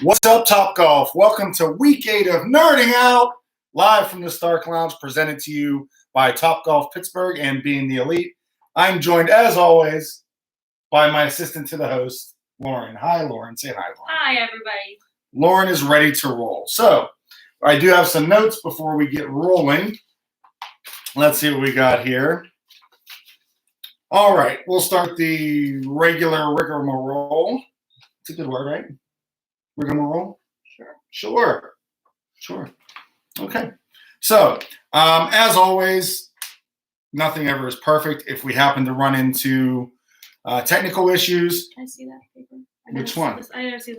What's up, Top Golf? Welcome to week 8 of Nerding Out, live from the Stark Lounge, presented to you by Top Golf Pittsburgh and Being the Elite. I'm joined, as always, by my assistant to the host, Lauren. Hi, Lauren. Say hi, Lauren. Hi, everybody. Lauren is ready to roll. So, I do have some notes before we get rolling. Let's see what we got here. All right, we'll start the regular rigmarole. It's a good word, right? Rigmarole? Sure. Okay. So, as always, nothing ever is perfect. If we happen to run into technical issues. Can I see that paper? Which one? I didn't see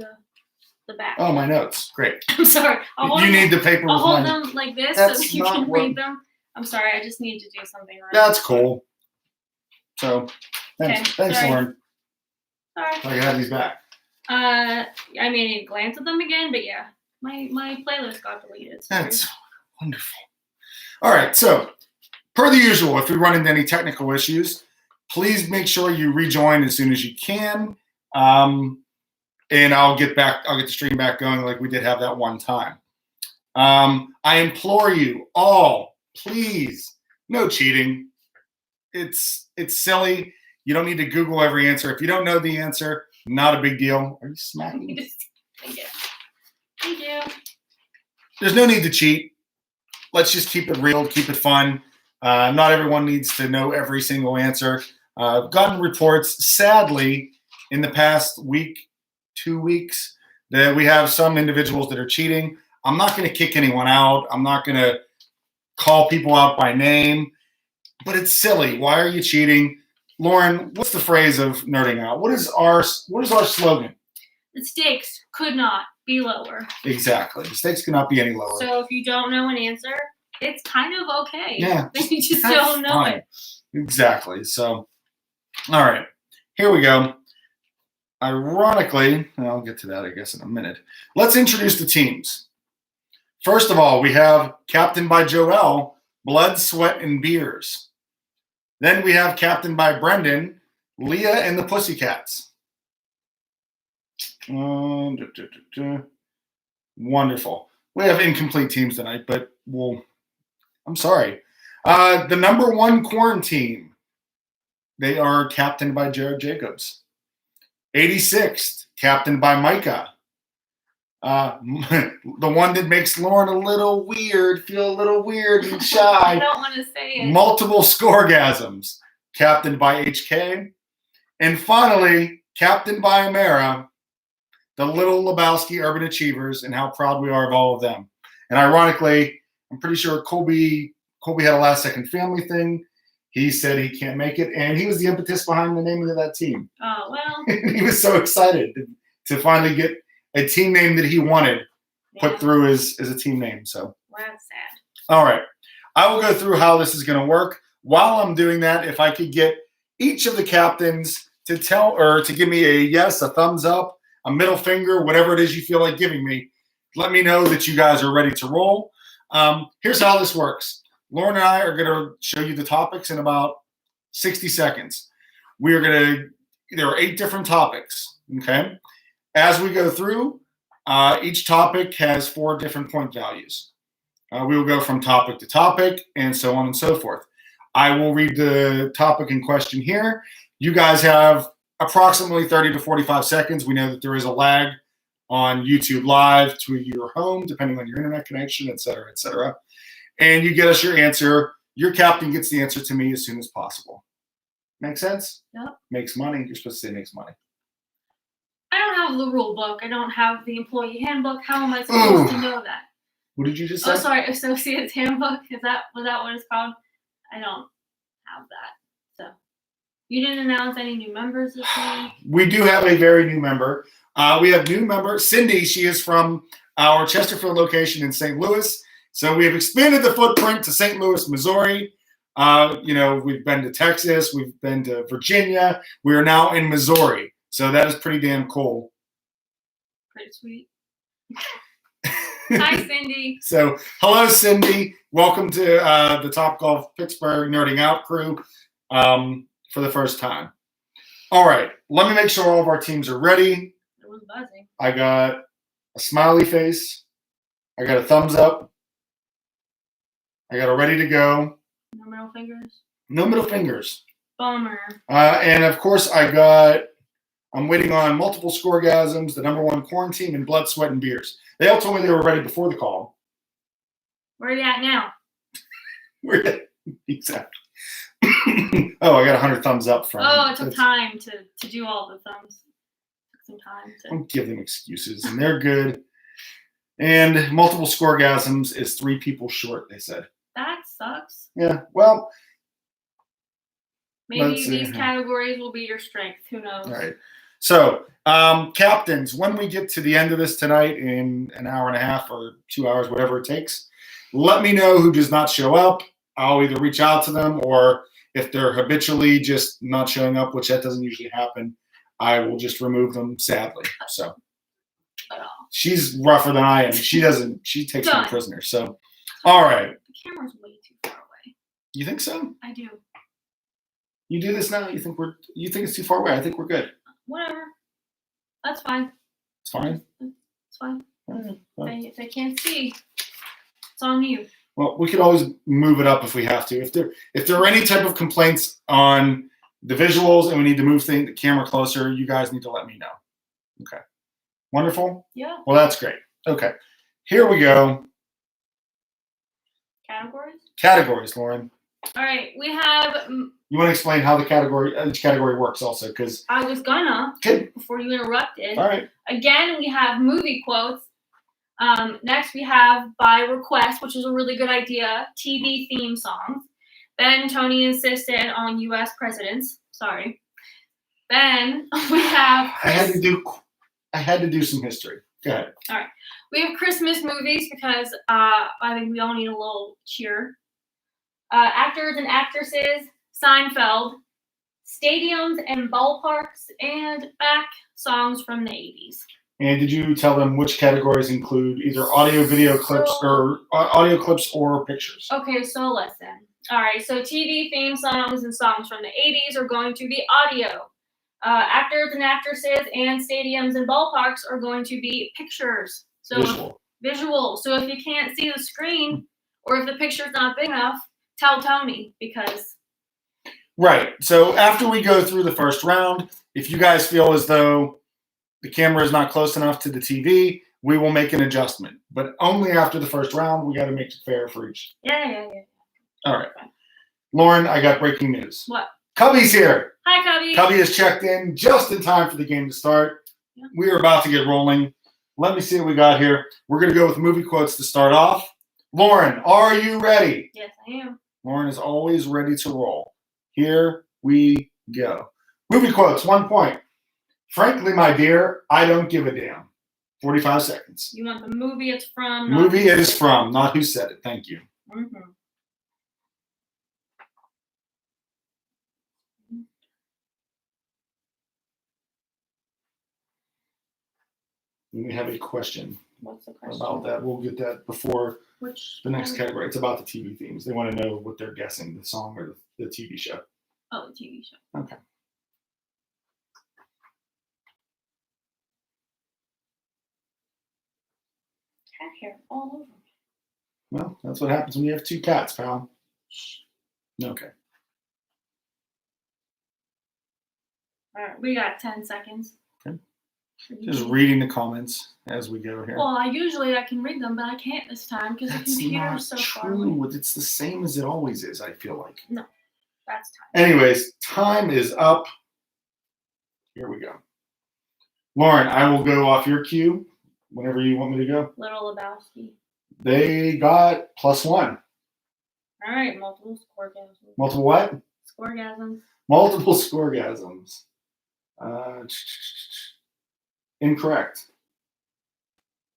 the back. Oh, my notes. Great. I'm sorry. You need the paper. I'll hold them like this so that you can read what... them. I'm sorry. I just need to do something right. That's cool. So, thanks, sorry. Lauren. Sorry. I have these back. I mean, glance at them again, but yeah, my playlist got deleted. Sorry. That's wonderful. All right, so per the usual, if we run into any technical issues, please make sure you rejoin as soon as you can, and I'll get the stream back going like we did have that one time. I implore you all, please, no cheating. It's silly. You don't need to Google every answer. If you don't know the answer, not a big deal. Are you smacking? Thank you. There's no need to cheat. Let's just keep it real, keep it fun. Not everyone needs to know every single answer. I've gotten reports, sadly, in the past week, 2 weeks, that we have some individuals that are cheating. I'm not going to kick anyone out. I'm not going to call people out by name. But it's silly. Why are you cheating? Lauren, what's the phrase of Nerding Out? What is our slogan? The stakes could not be lower. Exactly. The stakes cannot be any lower. So if you don't know an answer, it's kind of okay. Yeah. You just don't know it. Exactly. So, all right. Here we go. Ironically, and I'll get to that, I guess, in a minute. Let's introduce the teams. First of all, we have captained by Joel, Blood, Sweat, and Beers. Then we have captained by Brendan, Leah and the Pussycats. Wonderful. We have incomplete teams tonight, but I'm sorry. The number 1 quarantine, they are captained by Jared Jacobs. 86th, captained by Micah. The one that makes Lauren feel a little weird and shy. I don't want to say it. Multiple scoregasms, captained by HK. And finally, captained by Amara, the little Lebowski Urban Achievers, and how proud we are of all of them. And ironically, I'm pretty sure Colby had a last-second family thing. He said he can't make it, and he was the impetus behind the naming of that team. Oh, well. He was so excited to finally get a team name that he wanted put through as a team name. So well, that's sad. All right. I will go through how this is going to work. While I'm doing that, if I could get each of the captains to give me a yes, a thumbs up, a middle finger, whatever it is you feel like giving me, let me know that you guys are ready to roll. Here's how this works. Lauren and I are going to show you the topics in about 60 seconds. There are 8 different topics, okay? As we go through, each topic has 4 different point values. We will go from topic to topic and so on and so forth. I will read the topic in question here. You guys have approximately 30 to 45 seconds. We know that there is a lag on YouTube Live to your home, depending on your internet connection, et cetera, et cetera. And you get us your answer. Your captain gets the answer to me as soon as possible. Make sense? Yep. Makes money. You're supposed to say makes money. I don't have the rule book. I don't have the employee handbook. How am I supposed to know that? What did you just say? Oh, sorry, Associate's Handbook. Was that what it's called? I don't have that. So you didn't announce any new members this week? We do have a very new member. We have new member, Cindy. She is from our Chesterfield location in St. Louis. So we have expanded the footprint to St. Louis, Missouri. We've been to Texas. We've been to Virginia. We are now in Missouri. So that is pretty damn cool. Pretty sweet. Hi, Cindy. So, hello, Cindy. Welcome to the Top Golf Pittsburgh Nerding Out crew for the first time. All right. Let me make sure all of our teams are ready. It was buzzing. I got a smiley face. I got a thumbs up. I got a ready to go. No middle fingers. No middle fingers. Bummer. And of course, I'm waiting on multiple scoregasms, the number one quarantine, and blood, sweat, and beers. They all told me they were ready before the call. Where are you at now? Exactly. Oh, I got 100 thumbs up from. Oh, it took time to do all the thumbs. It took some time to. Don't give them excuses, and they're good. And multiple scoregasms is 3 people short, they said. That sucks. Yeah, well. Maybe these categories will be your strength. Who knows? All right. So, captains, when we get to the end of this tonight in an hour and a half or 2 hours, whatever it takes, let me know who does not show up. I'll either reach out to them, or if they're habitually just not showing up, which that doesn't usually happen, I will just remove them, sadly. So she's rougher than I am. She takes me prisoner. So, all right. The camera's way too far away. You think so? I do. You do this now? You think it's too far away? I think we're good. Whatever. That's fine. It's fine? It's fine. Right. If they can't see, it's on you. Well, we could always move it up if we have to. If there are any type of complaints on the visuals and we need to move the camera closer, you guys need to let me know. Okay. Wonderful? Yeah. Well, that's great. Okay. Here we go. Categories, Lauren. All right. We have. You want to explain how each category works also? Because I was gonna. Okay. Before you interrupted. All right. Again, we have movie quotes. Next, we have by request, which is a really good idea, TV theme songs. Then Tony insisted on U.S. presidents. Sorry. Then we have. I had to do some history. Go ahead. All right. We have Christmas movies because I think we all need a little cheer. Actors and actresses, Seinfeld, stadiums and ballparks, and back songs from the 80s. And did you tell them which categories include either audio, video clips, or audio clips or pictures? Okay, so listen. All right, so TV theme songs and songs from the 80s are going to be audio. Actors and actresses and stadiums and ballparks are going to be pictures. So visual. So if you can't see the screen or if the picture's not big enough, tell Tony because. Right. So after we go through the first round, if you guys feel as though the camera is not close enough to the TV, we will make an adjustment. But only after the first round, we got to make it fair for each. Yeah. All right. Lauren, I got breaking news. What? Cubby's here. Hi, Cubby. Cubby has checked in just in time for the game to start. Yeah. We are about to get rolling. Let me see what we got here. We're going to go with movie quotes to start off. Lauren, are you ready? Yes, I am. Lauren is always ready to roll. Here we go. Movie quotes, 1 point. Frankly, my dear, I don't give a damn. 45 seconds. You want the movie it's from? Movie it is from, not who said it. Thank you. Mm-hmm. We have a question. What's the question? About that. We'll get that before the next category. It's about the TV themes. They want to know what they're guessing, the song or the TV show. Oh, the TV show. Okay. Cat hair all over me. Well, that's what happens when you have 2 cats, pal. Okay. All right, we got 10 seconds. Okay. Just reading the comments as we go here. Well, I can read them, but I can't this time because the computer's so far away. It's the same as it always is, I feel like. No, that's time. Anyways, time is up. Here we go. Lauren, I will go off your cue whenever you want me to go. Little Lebowski. They got +1. All right, multiple scoregasms. Multiple what? Scoregasms. Multiple scoregasms. Incorrect.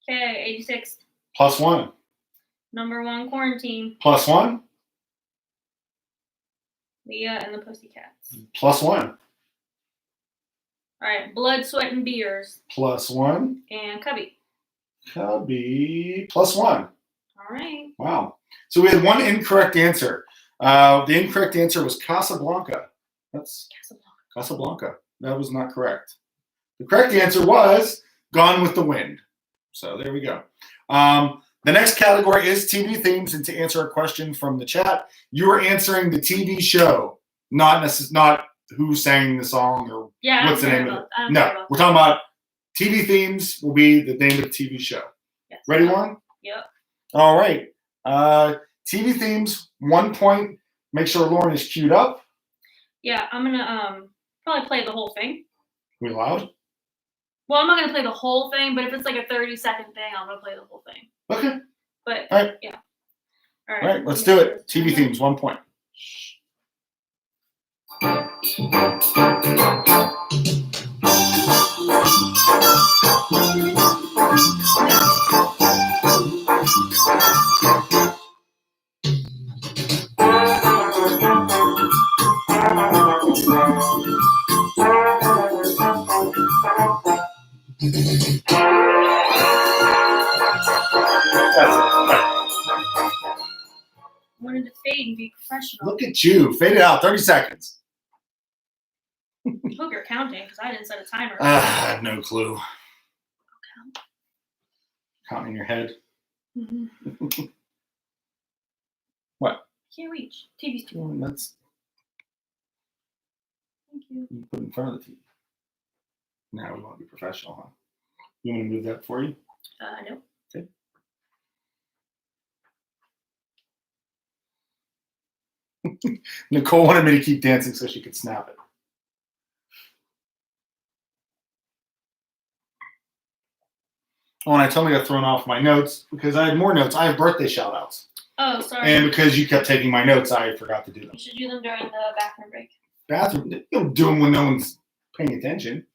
Okay, 86. +1. Number 1 quarantine. +1. Leah and the Pussycats. +1. All right, blood, sweat, and beers. +1. And Cubby. Cubby +1. All right. Wow. So we had 1 incorrect answer. The incorrect answer was Casablanca. That's Casablanca. That was not correct. The correct answer was Gone with the Wind. So there we go. The next category is TV themes, and to answer a question from the chat, you are answering the TV show, not who sang the song or what's the name of it. No, we're talking about TV themes will be the name of the TV show. Yes. Ready, Lauren? Yep. All right. TV themes, 1 point. Make sure Lauren is queued up. Yeah, I'm gonna probably play the whole thing. We allowed? Well, I'm not gonna play the whole thing, but if it's like a 30-second thing, I'm gonna play the whole thing. Okay. But all right. Yeah. All right, let's do it. TV themes, 1 point. I wanted to fade and be professional. Look at you. Fade it out. 30 seconds. I hope you're counting because I didn't set a timer. I have no clue. Okay. Count in your head. Mm-hmm. What? Can't reach. TV's too long. That's. Thank you. You put in front of the TV. Now we want to be professional, huh? You want me to move that for you? No. Okay. Nicole wanted me to keep dancing so she could snap it. Oh, and I totally got thrown off my notes because I had more notes. I have birthday shout outs. Oh, sorry. And because you kept taking my notes, I forgot to do them. You should do them during the bathroom break. Bathroom? You don't do them when no one's paying attention.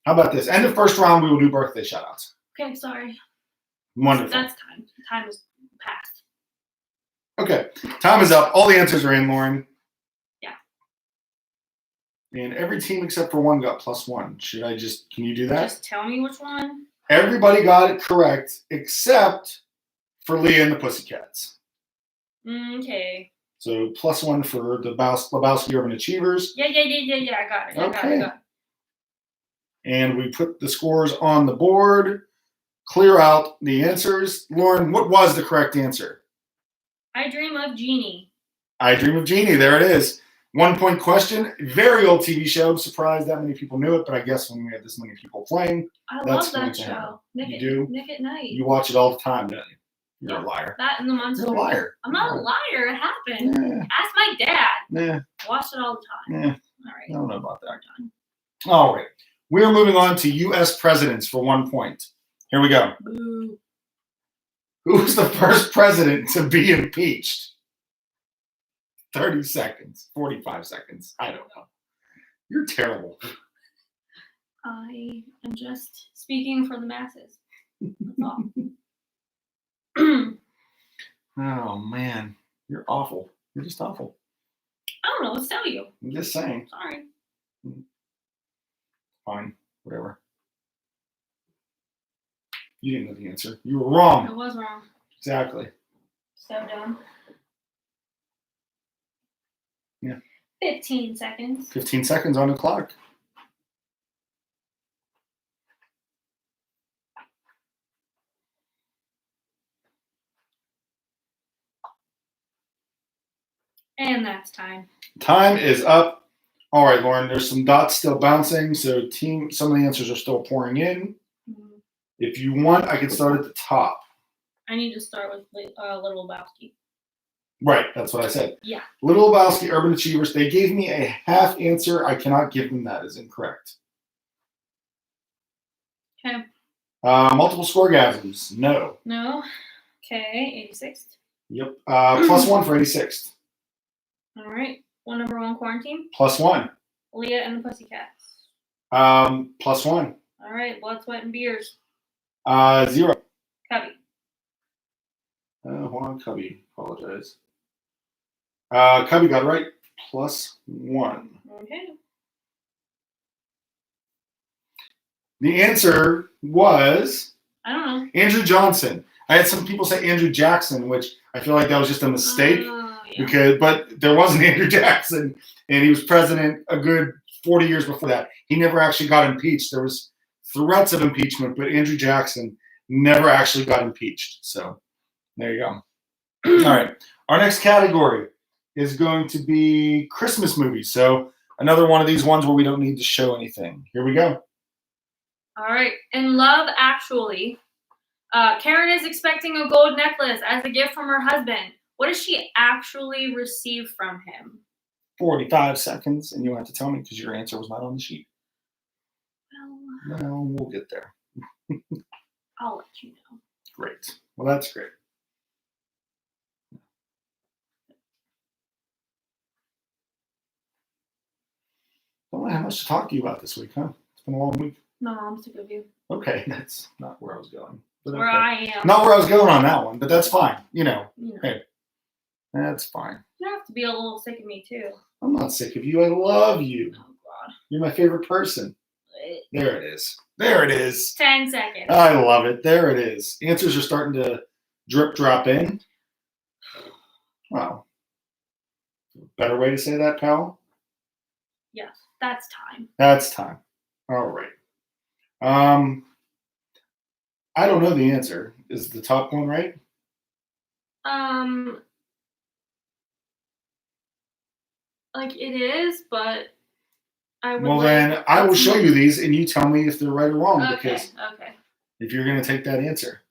How about this? End of first round, we will do birthday shout outs. Okay, sorry. Wonderful. That's time. Time is past. Okay, time is up. All the answers are in, Lauren. Yeah. And every team except for one got +1. Can you do that? Just tell me which one. Everybody got it correct except for Leah and the Pussycats. Okay. So +1 for the Lebowski Urban Achievers. Yeah. I got it. Okay. I got it. And we put the scores on the board. Clear out the answers. Lauren, what was the correct answer? I Dream of Jeannie. I Dream of Jeannie. There it is. 1 point question. Very old TV show. I'm surprised that many people knew it, but I guess when we had this many people playing, I that's love going that to happen. show. Nick at Night. You watch it all the time, don't you? You're a liar. That and the Monster. You're a liar. I'm not a liar. It happened. Nah. Ask my dad. Nah. Watch it all the time. Nah. All right. I don't know about that. We're done. All right. We are moving on to U.S. presidents for 1 point. Here we go. Boo. Who was the first president to be impeached? 30 seconds, 45 seconds. I don't know. You're terrible. I am just speaking for the masses. That's all. Oh, man. You're awful. You're just awful. I don't know. Let's tell you. I'm just saying. Sorry. Fine. Whatever. You didn't know the answer. You were wrong. I was wrong. Exactly. So dumb. Yeah. 15 seconds. 15 seconds on the clock. And that's time. Time is up. All right, Lauren, there's some dots still bouncing, so some of the answers are still pouring in. Mm-hmm. If you want, I can start at the top. I need to start with Little Lebowski. Right, that's what I said. Yeah. Little Lebowski, Urban Achievers. They gave me a half answer. I cannot give them that as incorrect. Okay. Multiple scoregasms. No. No. Okay, 86th. Yep. +1 for 86th. All right. #1 quarantine. +1. Leah and the Pussycats. +1. All right. Blood, Sweat, and Beers. 0. Cubby. Hold on, Cubby. Apologize. Cubby got it right. +1. Okay. The answer was I don't know. Andrew Johnson. I had some people say Andrew Jackson, which I feel like that was just a mistake. Yeah. But there was an Andrew Jackson, and he was president a good 40 years before that. He never actually got impeached. There was threats of impeachment, but Andrew Jackson never actually got impeached. So there you go. All right. Our next category is going to be Christmas movies. So another one of these ones where we don't need to show anything. Here we go. All right. In Love Actually, Karen is expecting a gold necklace as a gift from her husband. What does she actually receive from him? 45 seconds, and you'll have to tell me because your answer was not on the sheet. Well, No, we'll get there. I'll let you know. Great. Well, that's great. Don't have much to talk to you about this week, huh? It's been a long week. No, I'm sick of you. Okay, that's not where I was going. But Where okay. I am. Not where I was going on that one, but that's fine. You know. Hey, that's fine. You have to be a little sick of me too. I'm not sick of you. I love you. Oh God. You're my favorite person. There it is. There it is. 10 seconds. I love it. There it is. Answers are starting to drop in. Wow. Better way to say that, pal? Yes, that's time. That's time. All right. I don't know the answer. Is the top one right? Like it is, but I would. Well, then I will show you these, and you tell me if they're right or wrong. Okay. Because Okay. if you're going to take that answer,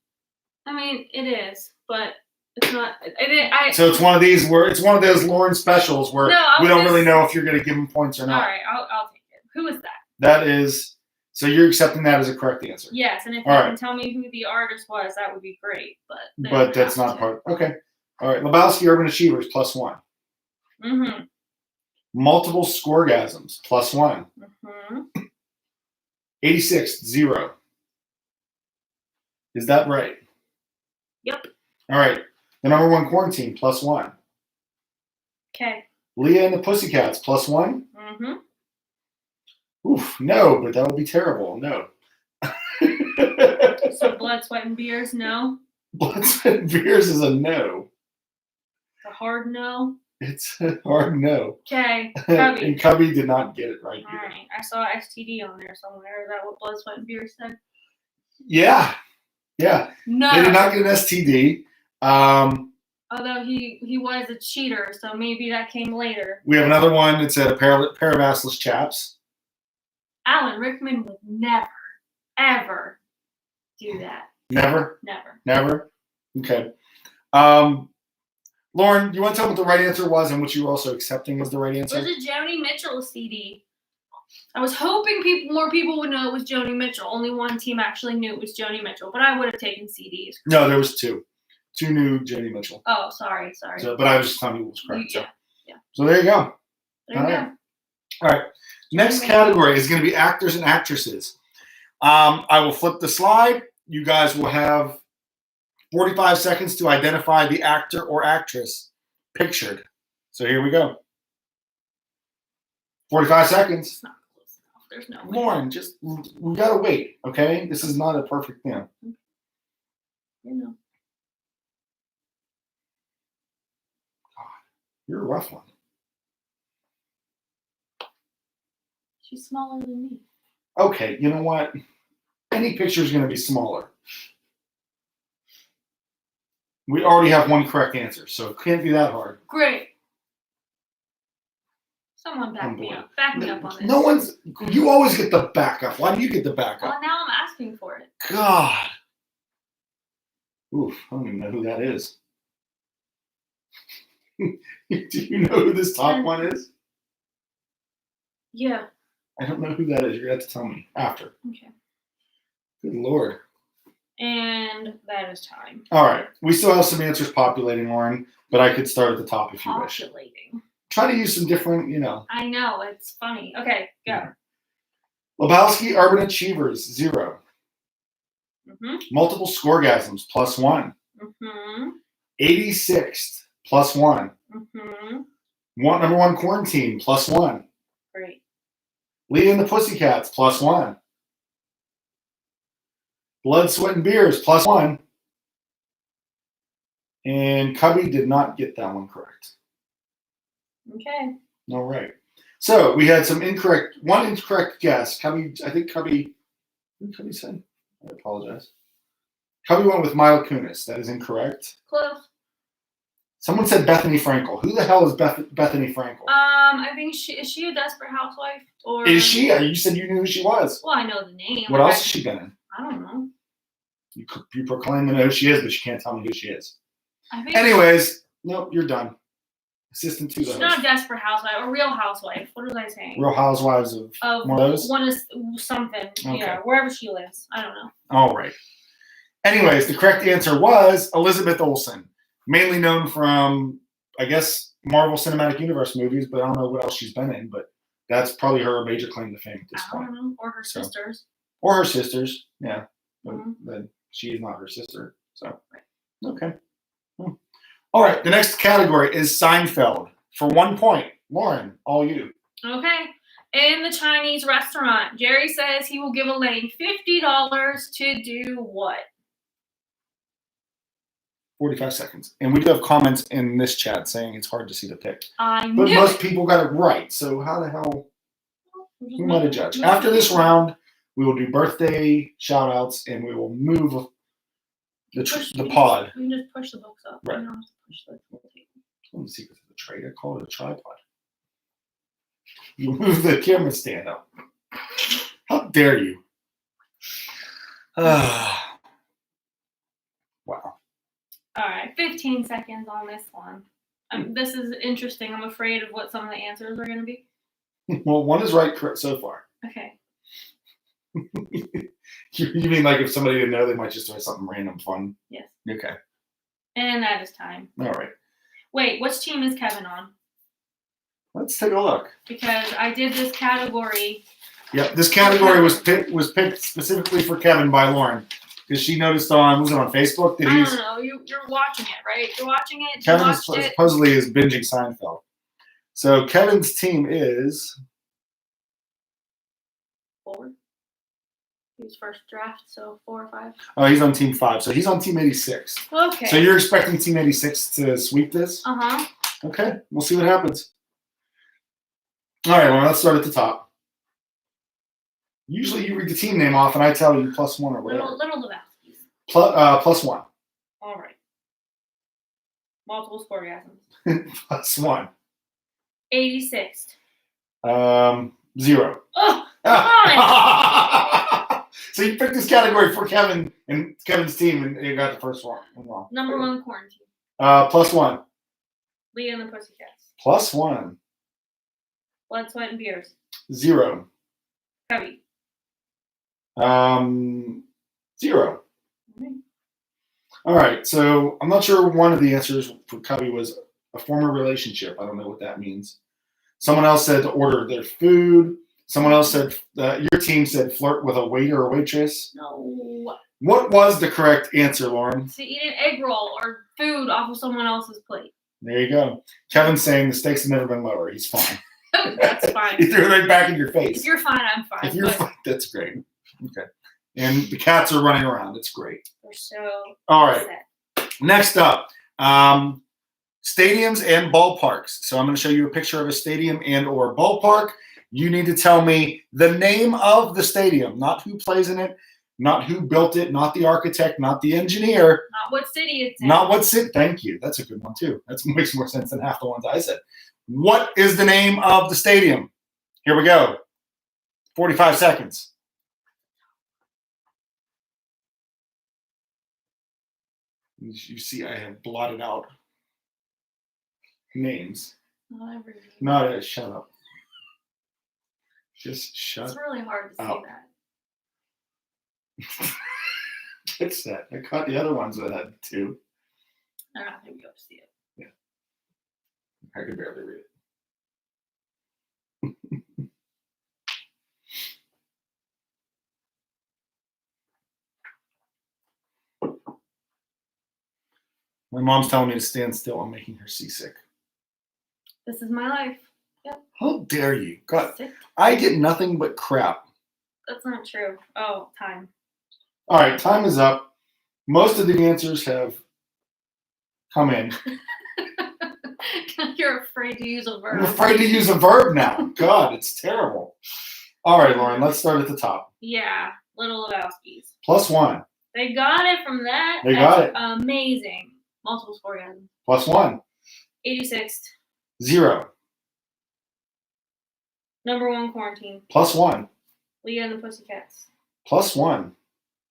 I mean, it is, but it's not. so it's one of these where it's one of those Lauren specials where we don't really know if you're going to give them points or not. All right, I'll take it. Who is that? That is. So you're accepting that as a correct answer. Yes, and if All you right. can tell me who the artist was, that would be great. But that's not part. Okay. All right. Lebowski Urban Achievers +1. Mm-hmm. Multiple Scoregasms +1. Mm-hmm. 86 0. Is that right? Yep. All right. The number one quarantine +1. Okay. Leah and the Pussycats +1. Mm-hmm. Oof, no, but that would be terrible. No. So Blood, Sweat, and Beers, no. Blood, Sweat, and Beers is a no. A hard no. It's a hard no. Okay. Cubby. And Cubby did not get it right. All right. I saw STD on there somewhere. Is that what Blood, Sweat, and Beers said? Yeah. Yeah. No. They did not get an STD. Although he was a cheater, so maybe that came later. We have another one. It's a pair of assless chaps. Alan Rickman would never, ever do that. Never? Never. Never? Okay. Lauren, you want to tell me what the right answer was and what you were also accepting as the right answer? It was a Joni Mitchell CD. I was hoping more people would know it was Joni Mitchell. Only one team actually knew it was Joni Mitchell, but I would have taken CDs. No, there was two. Two knew Joni Mitchell. Oh, sorry. So, but I was just telling you what was correct. Yeah. So there you go. There you go. All right. Next category is going to be actors and actresses. I will flip the slide. You guys will have 45 seconds to identify the actor or actress pictured. So here we go. 45 seconds. It's not close enough. There's no way. Lauren, we got to wait, okay? This is not a perfect thing. You know. God, you're a rough one. She's smaller than me. Okay, you know what? Any picture is going to be smaller. We already have one correct answer, so it can't be that hard. Great. Someone back me up. Back me up on this. No one's. You always get the backup. Why do you get the backup? Well, now I'm asking for it. God. Oof, I don't even know who that is. Do you know who this top one is? Yeah. I don't know who that is. You're going to have to tell me after. Okay. Good Lord. And that is time. All right. We still have some answers populating, Lauren, but I could start at the top if you wish. Populating. Try to use some different, I know. It's funny. Okay, go. Yeah. Lebowski Urban Achievers, 0. Mm-hmm. Multiple Scoregasms, +1. Mm-hmm. 86th, +1. Mm-hmm. Number one quarantine, +1. Great. Leah and the Pussycats, +1. Blood, Sweat, and Beers, +1. And Cubby did not get that one correct. Okay. All right. So we had one incorrect guess. Cubby, I think Cubby, what did Cubby say? I apologize. Cubby went with Mila Kunis. That is incorrect. Close. Someone said Bethany Frankel. Who the hell is Bethany Frankel? I think is she a Desperate Housewife or Is she? You said you knew who she was. Well, I know the name. What else has she been in? I don't know. You proclaim to know who she is, but you can't tell me who she is. I think Anyways, nope, you're done. Assistant to the she's host. not a Desperate Housewife or Real Housewife. What was I saying? Real Housewives of one of those? One is something. Okay. Yeah, wherever she lives. I don't know. All right. Anyways, the correct answer was Elizabeth Olsen, mainly known from, I guess, Marvel Cinematic Universe movies, but I don't know what else she's been in, but that's probably her major claim to fame at this I point. don't know. Or her sisters. Or her sisters, yeah. But Mhm. then she is not her sister. So, okay. All right. The next category is Seinfeld. For 1 point, Lauren, all you. Okay. In the Chinese restaurant, Jerry says he will give Elaine $50 to do what? 45 seconds. And we do have comments in this chat saying it's hard to see the pic. I But knew most it. people got it right. So how the hell? Who am I to judge? After this round, we will do birthday shout outs and we will move the pod. We can just push the books up. Right. You don't have to push the table. One of the secrets of the trade. I call it a tripod. You move the camera stand up. How dare you? Wow. All right, 15 seconds on this one. This is interesting. I'm afraid of what some of the answers are going to be. Well, one is right so far. Okay. You mean like if somebody didn't know, they might just try something random fun? Yes. Okay. And that is time. All right. Wait, which team is Kevin on? Let's take a look. Because I did this category. Yep, this category was picked specifically for Kevin by Lauren because she noticed was it on Facebook that I don't know. You're watching it, right? You're watching it. Kevin supposedly is binging Seinfeld. So Kevin's team is 4. He was first draft, so 4 or 5. Oh, he's on team 5, so he's on team 86. Okay. So you're expecting team 86 to sweep this? Okay, we'll see what happens. All right, well, let's start at the top. Usually you read the team name off and I tell you +1 or whatever. Little Lebowski's. +1. All right. Multiple orgasms. +1. 86th. 0. Oh, come on. So you picked this category for Kevin and Kevin's team, and you got the first one. Well, Number 1 quarantine. +1. Leah and the Pussycats. +1. Blood, Sweat, and Beers. 0. Cubby. 0. Mm-hmm. All right, so I'm not sure one of the answers for Cubby was a former relationship. I don't know what that means. Someone else said to order their food. Someone else said your team said flirt with a waiter or waitress. No. What was the correct answer, Lauren? To eat an egg roll or food off of someone else's plate. There you go. Kevin's saying the stakes have never been lower. He's fine. That's fine. He threw it right back in your face. If you're fine, I'm fine. If you're fine, that's great. Okay. And the cats are running around. It's great. We're so all right. upset. Next up, stadiums and ballparks. So I'm going to show you a picture of a stadium and or ballpark. You need to tell me the name of the stadium, not who plays in it, not who built it, not the architect, not the engineer. Not what city it's in. Not what city. Thank you. That's a good one, too. That makes more sense than half the ones I said. What is the name of the stadium? Here we go. 45 seconds. You see, I have blotted out names. Not every name. Not shut up. Just shut It's really hard to up. see that. Fix that. I caught the other ones that had 2. They're not going to be able to see it. Yeah. I could barely read it. My mom's telling me to stand still. I'm making her seasick. This is my life. Yep. How dare you? God, Sick. I get nothing but crap. That's not true. Oh, time. All right, time is up. Most of the answers have come in. You're afraid to use a verb. I'm afraid to use a verb now. God, it's terrible. All right, Lauren, let's start at the top. Yeah, Little Lebowski's. +1. They got it from that. They got it. Amazing. Multiple score guys. +1. 86th. 0. Number 1 quarantine. +1. Leah and the Pussycats. +1.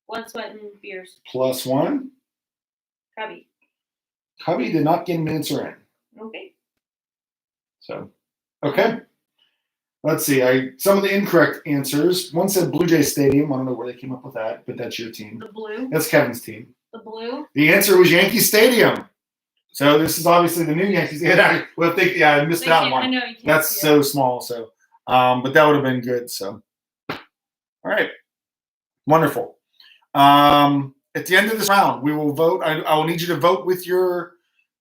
Blood, Sweat, and Beers. +1. Cubby. Cubby did not get an answer in. Okay. So, okay. Let's see. Some of the incorrect answers. One said Blue Jay Stadium. I don't know where they came up with that, but that's your team. The blue. That's Kevin's team. The blue. The answer was Yankee Stadium. So this is obviously the new Yankees. I missed out one. I know you can't. That's so small. So, but that would have been good. So, all right, wonderful. At the end of this round, we will vote. I will need you to vote with your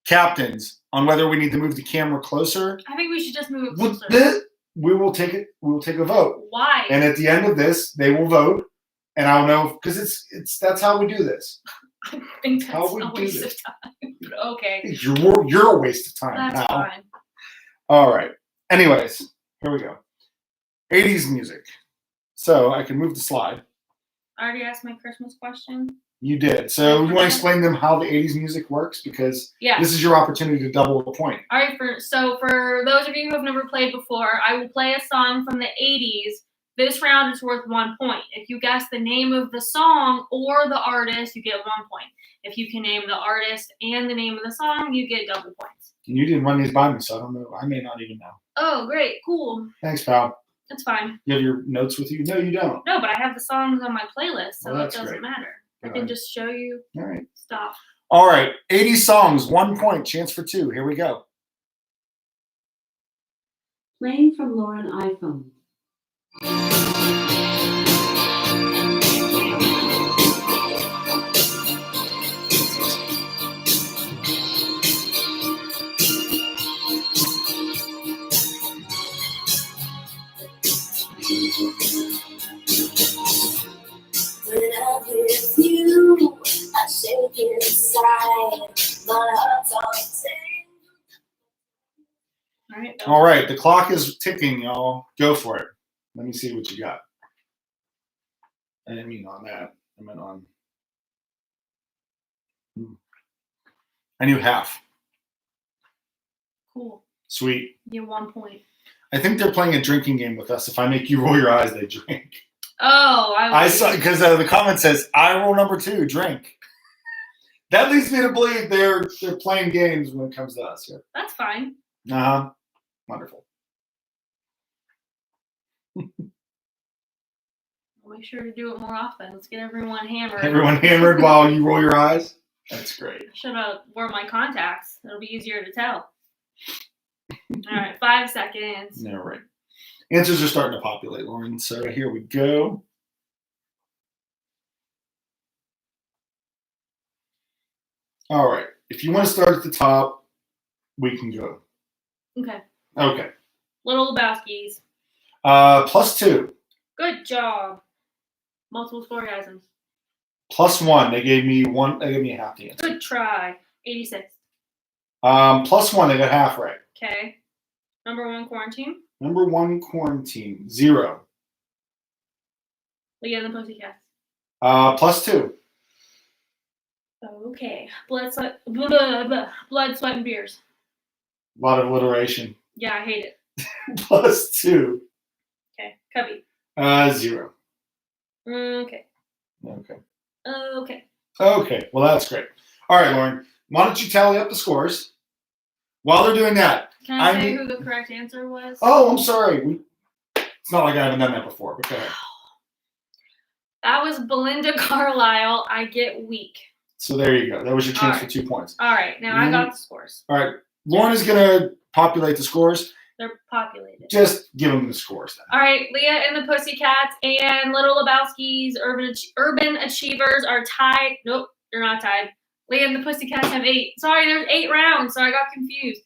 captains on whether we need to move the camera closer. I think we should just move it closer. We will take it. We will take a vote. Why? And at the end of this, they will vote, and I'll know because that's how we do this. I think that's How we a do waste this. of time. Okay. You're a waste of time. That's pal. fine. All right. Anyways, here we go. 80s music. So I can move the slide. I already asked my Christmas question. You did. So you want to explain them how the 80s music works? Because this is your opportunity to double the point. All right. For those of you who have never played before, I will play a song from the 80s. This round is worth 1 point. If you guess the name of the song or the artist, you get 1 point. If you can name the artist and the name of the song, you get double points. And you didn't run these by me, so I don't know. I may not even know. Oh, great. Cool. Thanks, pal. That's fine. You have your notes with you? No, you don't. No, but I have the songs on my playlist, so Well, it doesn't great. matter. I All can right. just show you All right. stuff. All right. 80 songs, 1 point, chance for 2. Here we go. Playing from Lauren iPhone. When I'm with you, I shake inside. My heart's on All right. All right. The clock is ticking, y'all. Go for it. Let me see what you got. I didn't mean on that. I meant on. I knew half. Cool. Sweet. You get 1 point. I think they're playing a drinking game with us. If I make you roll your eyes, they drink. Oh, I saw because the comment says eye roll number 2, drink. That leads me to believe they're playing games when it comes to us here. That's fine. Wonderful. Make sure to do it more often. Let's get everyone hammered. Everyone hammered while you roll your eyes. That's great. Should have wore my contacts. It'll be easier to tell. All right, 5 seconds. Yeah, right. Answers are starting to populate, Lauren. So here we go. All right. If you want to start at the top, we can go. Okay. Okay. Little Lebowski's. +2. Good job. Multiple orgasms. +1. They gave me one. They gave me a half the answer. Good try. 86. +1. They got half right. Okay. Number 1 quarantine. Number 1 quarantine. 0. Leah and the Pussycats. +2. Okay. Blood, Sweat, blah, blah, blah. Blood, Sweat, and Beers. A lot of alliteration. Yeah, I hate it. +2. Okay. Cubby. 0. Okay. Okay. Okay. Okay. Well, that's great. All right, Lauren. Why don't you tally up the scores? While they're doing that. Can I say who the correct answer was? Oh, I'm sorry. It's not like I haven't done that before, but go ahead. That was Belinda Carlisle. I get weak. So there you go. That was your chance All for right. 2 points. All right. Now I got the scores. All right. Lauren is going to populate the scores. They're populated. Just give them the scores then. All right. Leah and the Pussycats and Little Lebowski's Urban Achievers are tied. Nope, they're not tied. Leah and the Pussycats have 8. Sorry, there's 8 rounds, so I got confused.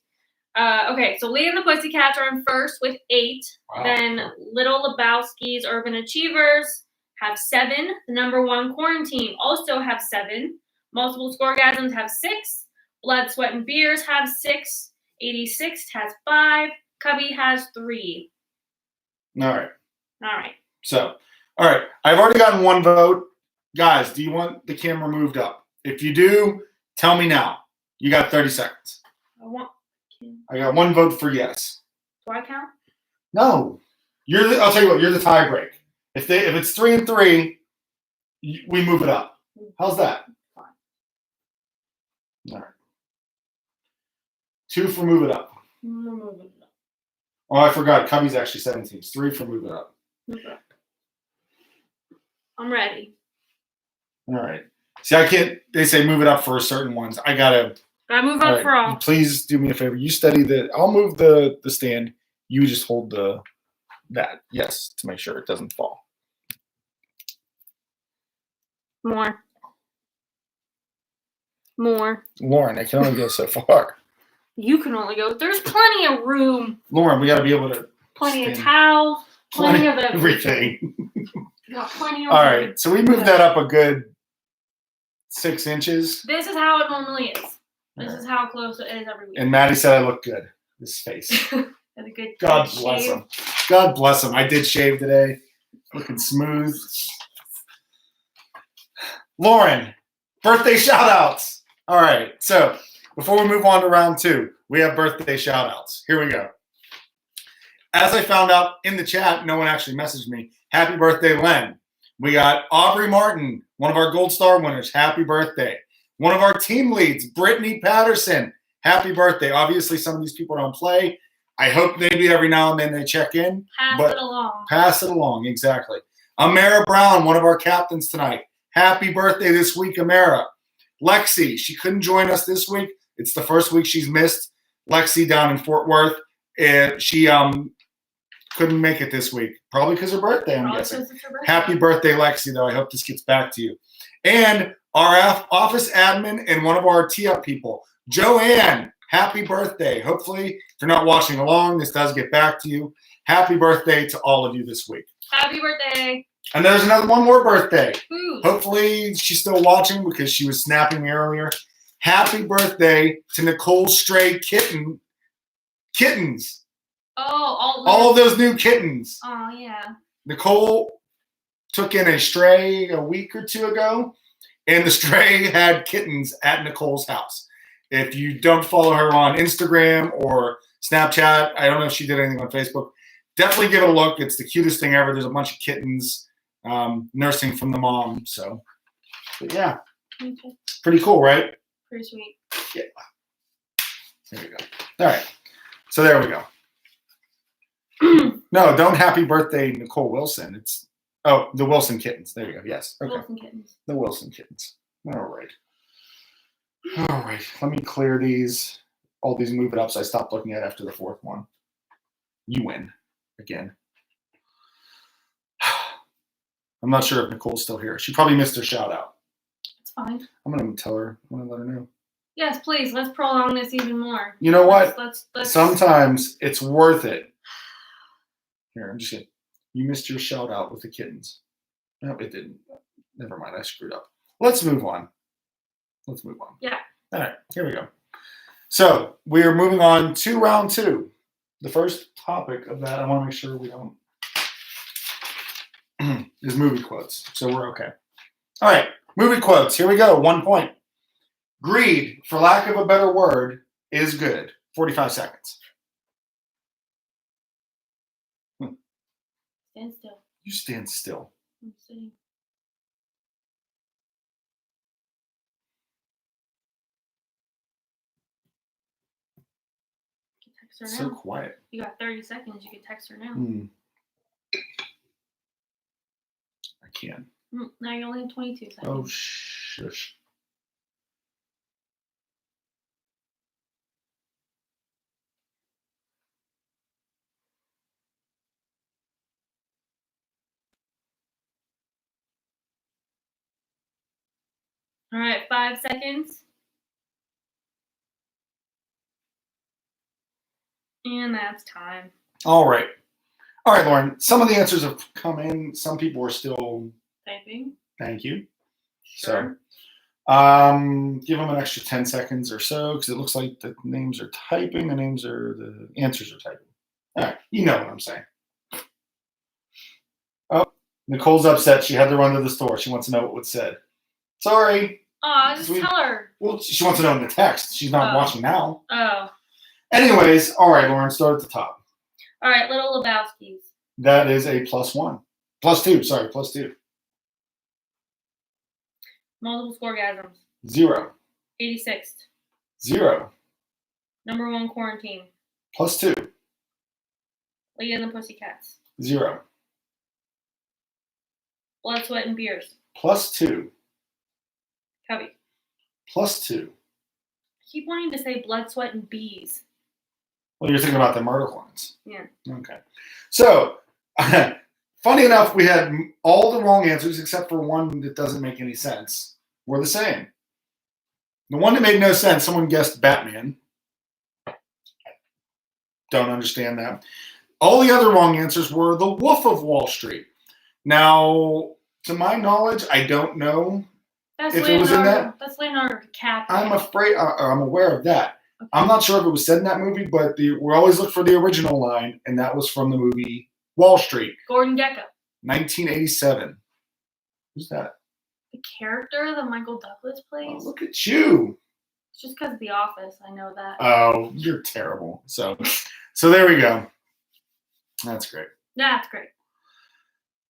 Okay, so Leah and the Pussycats are in first with 8. Wow. Then Little Lebowski's Urban Achievers have 7. The number 1 quarantine also have 7. Multiple Scoregasms have 6. Blood, Sweat, and Beers have 6. 86 has 5. Cubby has 3. All right. All right. So, all right. I've already gotten 1 vote. Guys, do you want the camera moved up? If you do, tell me now. You got 30 seconds. I got one vote for yes. Do I count? No. I'll tell you what, you're the tie break. If it's 3 and 3, we move it up. How's that? Fine. All right. 2 for move it up. We're moving it up. Oh, I forgot. Cubby's actually 17. 3 for move it up. Move it up. I'm ready. All right. See, I can't. They say move it up for certain ones. I gotta. Gotta move up for all. Please do me a favor. You study I'll move the stand. You just hold that. Yes, to make sure it doesn't fall. More. Lauren, I can only go so far. You can only go. There's plenty of room. Lauren, we got to be able to. Plenty of towels. Plenty of everything. You got plenty of All room. right, so we moved that up a good 6 inches. This is how it normally is. This is how close it is every week. And Maddie said I look good. This face. Had a good God shave. bless him. God bless him. I did shave today. Looking smooth. Lauren, birthday shout outs. All right. So before we move on to round 2, we have birthday shout outs. Here we go. As I found out in the chat, no one actually messaged me. Happy birthday, Len. We got Aubrey Martin, one of our Gold Star winners. Happy birthday. One of our team leads, Brittany Patterson. Happy birthday. Obviously, some of these people don't play. I hope maybe every now and then they check in. Pass it along. Pass it along, exactly. Amara Brown, one of our captains tonight. Happy birthday this week, Amara. Lexi, she couldn't join us this week. It's the first week she's missed. Lexi down in Fort Worth. She couldn't make it this week. Probably because of her birthday, I'm guessing. Happy birthday, Lexi, though. I hope this gets back to you. And our office admin and one of our tee-up people, Joanne, happy birthday. Hopefully, if you're not watching along, this does get back to you. Happy birthday to all of you this week. Happy birthday. And there's one more birthday. Ooh. Hopefully, she's still watching because she was snapping me earlier. Happy birthday to Nicole Stray Kittens. Oh, all of those new kittens. Oh, yeah. Nicole took in a stray a week or 2 ago, and the stray had kittens at Nicole's house. If you don't follow her on Instagram or Snapchat, I don't know if she did anything on Facebook, definitely give it a look. It's the cutest thing ever. There's a bunch of kittens nursing from the mom. So, but yeah, pretty cool, right? Pretty sweet. Yeah. There we go. All right. So there we go. No, don't happy birthday, Nicole Wilson. It's the Wilson kittens. There you go. Yes. Okay. Wilson kittens. The Wilson kittens. All right. All right. Let me clear these. All these move it ups I stopped looking at after the 4th one. You win again. I'm not sure if Nicole's still here. She probably missed her shout out. It's fine. I'm gonna tell her. I'm gonna let her know. Yes, please. Let's prolong this even more. You know what? Let's Sometimes it's worth it. Here, I'm just kidding. You missed your shout out with the kittens. No, it didn't. Never mind. I screwed up. Let's move on. Yeah. All right. Here we go. So we are moving on to round 2. The first topic of that, I want to make sure we don't, is movie quotes. So we're okay. All right. Movie quotes. Here we go. 1 point. Greed, for lack of a better word, is good. 45 seconds. Stand still. You stand still. I'm sitting. You can text her So now. quiet. You got 30 seconds. You can text her now. I can. Now you only have 22 seconds. Oh, shush. All right, 5 seconds. And that's time. All right, Lauren. Some of the answers have come in. Some people are still Typing. Thank you. Sure. So, give them an extra 10 seconds or so because it looks like the names are typing. The answers are typing. All right, you know what I'm saying. Oh, Nicole's upset. She had to run to the store. She wants to know what was said. Sorry. Aw, just tell her. Well, she wants to know in the text. She's not watching now. Oh. Anyways, all right, Lauren, start at the top. All right, Little Lebowski's. That is a +1. +2, sorry, +2. Multiple Scoregasms. 0. 86th. 0. Number 1 Quarantine. +2. Leah and the Pussycats. 0. Blood, Sweat, and Beers. +2. Cubby. +2. I keep wanting to say Blood, Sweat, and Bees. Well, you're thinking about the murder horns. Yeah. Okay. So, funny enough, we had all the wrong answers except for one that doesn't make any sense. We're the same. The one that made no sense, someone guessed Batman. Don't understand that. All the other wrong answers were The Wolf of Wall Street. Now, to my knowledge, I don't know That's if Leonardo. it was in that. That's Leonardo DiCaprio. I'm aware of that. Okay. I'm not sure if it was said in that movie, but we always look for the original line, and that was from the movie Wall Street, Gordon Gekko. 1987. Who's that? The character that Michael Douglas Oh, plays. look at you. It's just because of The Office. I know that. Oh, you're terrible. So there we go. That's great. That's great.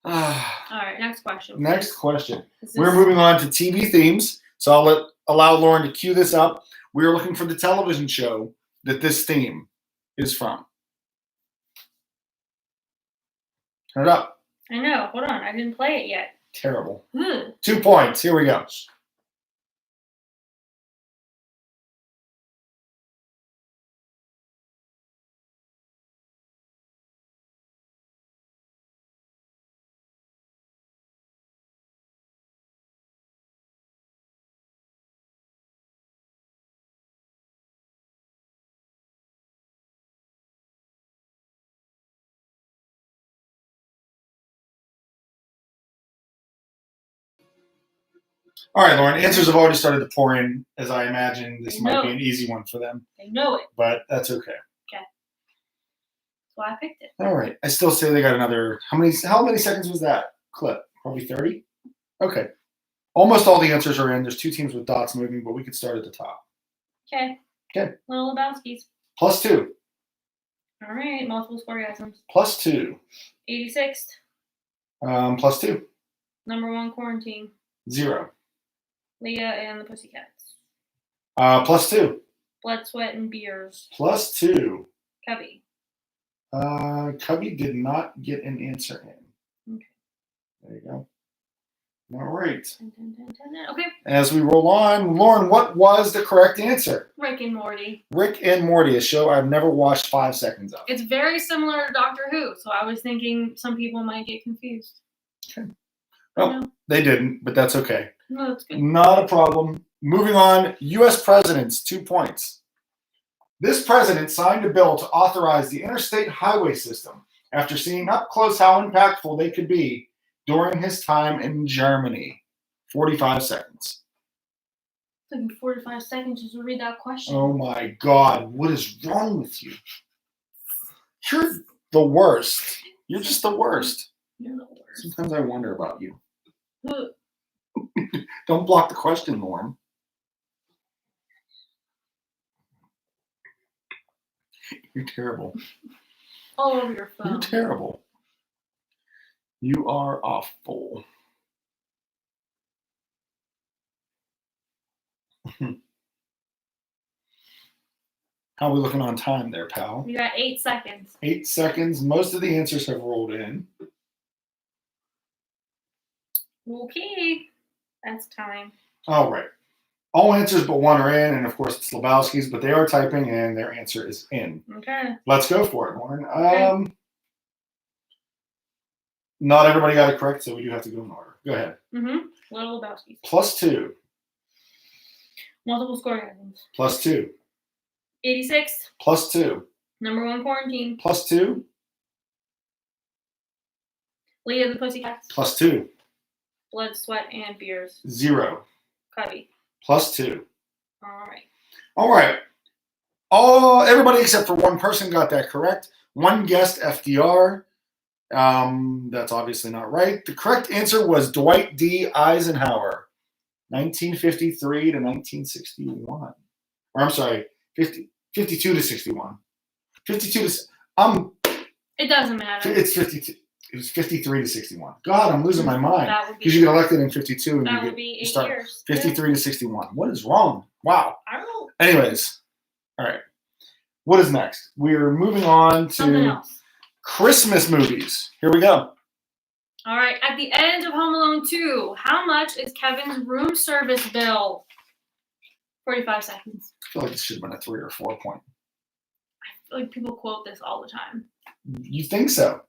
All All right, next question. Next question. Is We're this- moving on to TV themes. So I'll allow Lauren to cue this up. We are looking for the television show that this theme is from. Turn it up. I know. Hold on. I didn't play it yet. Terrible. Ugh. 2 points. Here we go. All right, Lauren. Answers have already started to pour in, as I imagine this might be an easy one for them, They know it. but that's okay. That's why I picked it. All right. I still say they got another. How many seconds was that clip? Probably 30. Okay. Almost all the answers are in. There's 2 teams with dots moving, but we could start at the top. Okay. Okay. Little Lebowski's. +2. All right. Multiple Scoregasms. +2. 86th. +2. Number 1 Quarantine. 0. Leah and the Pussycats. +2. Blood, Sweat, and Beers. +2. Cubby. Cubby did not get an answer in. Okay. There you go. All right. Dun, dun, dun, dun, dun. Okay. As we roll on, Lauren, what was the correct answer? Rick and Morty. Rick and Morty, a show I've never watched 5 seconds of. It's very similar to Doctor Who, so I was thinking some people might get confused. Okay. Well, No, they didn't, but that's okay. no, that's good. Not a problem. Moving on, U.S. presidents, 2 points. This president signed a bill to authorize the interstate highway system after seeing up close how impactful they could be during his time in Germany. 45 seconds. It took me 45 seconds just to read that question. Oh my God, what is wrong with you? You're the worst. You're just the worst. You're the worst. Sometimes I wonder about you. Ugh. Don't block the question, Lauren. You're terrible. All over your You're phone. terrible. You are awful. How are we looking on time there, pal? You got 8 seconds. 8 seconds. Most of the answers have rolled in. Okay. That's time. All right. All answers but one are in, and of course it's Lebowski's, but they are typing and their answer is in. Okay. Let's go for it, Lauren. Okay. Not everybody got it correct, so we do have to go in order. Go ahead. Mm-hmm. Little Lebowski's. +2. Multiple Scoregasms. +2. 86th. +2. Number 1 Quarantine. +2. Leah and the Pussycats. +2. Blood, Sweat, and Beers. 0. Cubby. +2. All right. All right. Everybody except for one person got that correct. One guessed FDR. That's obviously not right. The correct answer was Dwight D. Eisenhower, 1953 to 1961. Or I'm sorry, 52 to 61. 52 to It doesn't matter. it's 52. It was 53 to 61. God, I'm losing my mind. That would be. Because you get elected in 52 and That you would be you 8 start years. 53 to 61. What is wrong? Wow. I don't know. Anyways, all right. What is next? We're moving on Something to else. Christmas movies. Here we go. All right. At the end of Home Alone 2, how much is Kevin's room service bill? 45 seconds. I feel like this should have been a 3 or 4 point. I feel like people quote this all the time. You think so?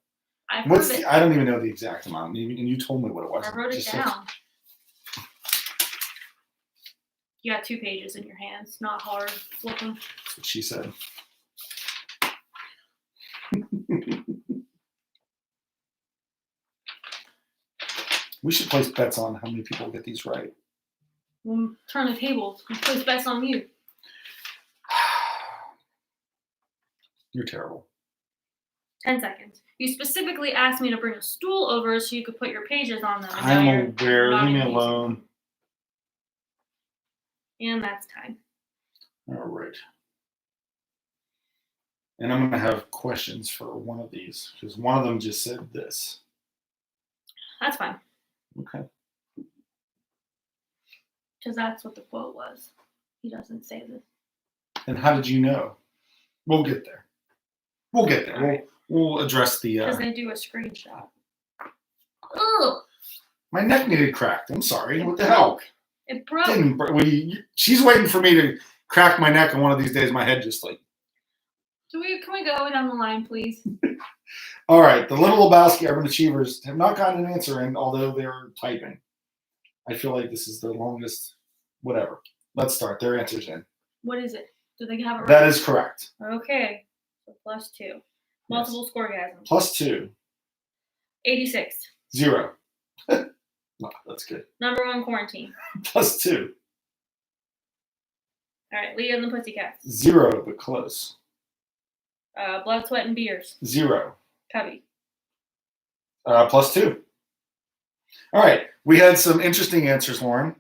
I've heard it. I don't even know the exact amount. And you told me what it was. I wrote it Just down. You got 2 pages in your hands. Not hard flipping. That's what she said. We should place bets on how many people get these right. We'll turn the tables. We'll place bets on you. You're terrible. 10 seconds. You specifically asked me to bring a stool over so you could put your pages on them. and now I'm you're aware. not Leave me even using alone. them. And that's time. All right. And I'm going to have questions for one of these because one of them just said this. That's fine. Okay. Because that's what the quote was. He doesn't say this. And how did you know? We'll get there. We'll get there. All right. We'll address the. Because they do a screenshot. Ugh! My neck needed cracked. I'm sorry. What the hell? It broke. She's waiting for me to crack my neck, and one of these days my head just like. Can we go down the line, please? All right. The Little Lebowski Urban Achievers have not gotten an answer in, although they're typing. I feel like this is the longest. Whatever. Let's start. Their answer's in. What is it? Do they have it right? That is correct. Okay. So +2. Multiple scoregasms. +2. 86. 0. Wow, that's good. Number 1 quarantine. +2. All right. Leah and the Pussycats. 0, but close. Blood, Sweat, and Beers. 0. Cubby. +2. All right. We had some interesting answers, Lauren.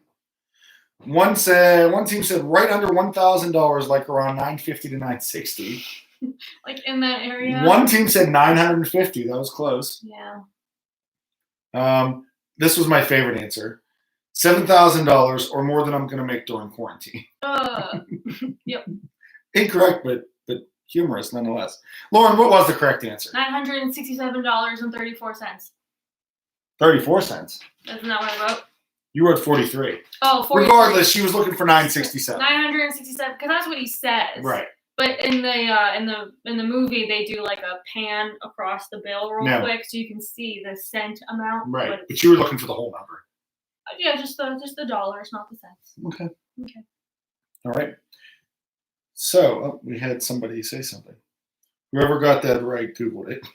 One team said right under $1,000, like around $950 to $960. Like in that area. One team said $950. That was close. Yeah. This was my favorite answer. $7,000 or more than I'm going to make during quarantine. Yep. Incorrect, but humorous nonetheless. Lauren, what was the correct answer? $967.34. 34 cents. Isn't that what I wrote? You wrote 43. Oh, 43. Regardless, she was looking for 967. 967, because that's what he says. Right. But in the movie, they do like a pan across the bill real quick, so you can see the cent amount. Right. But you were looking for the whole number. Yeah, just the dollars, not the cents. Okay. Okay. All right. So we had somebody say something. Whoever got that right Googled it.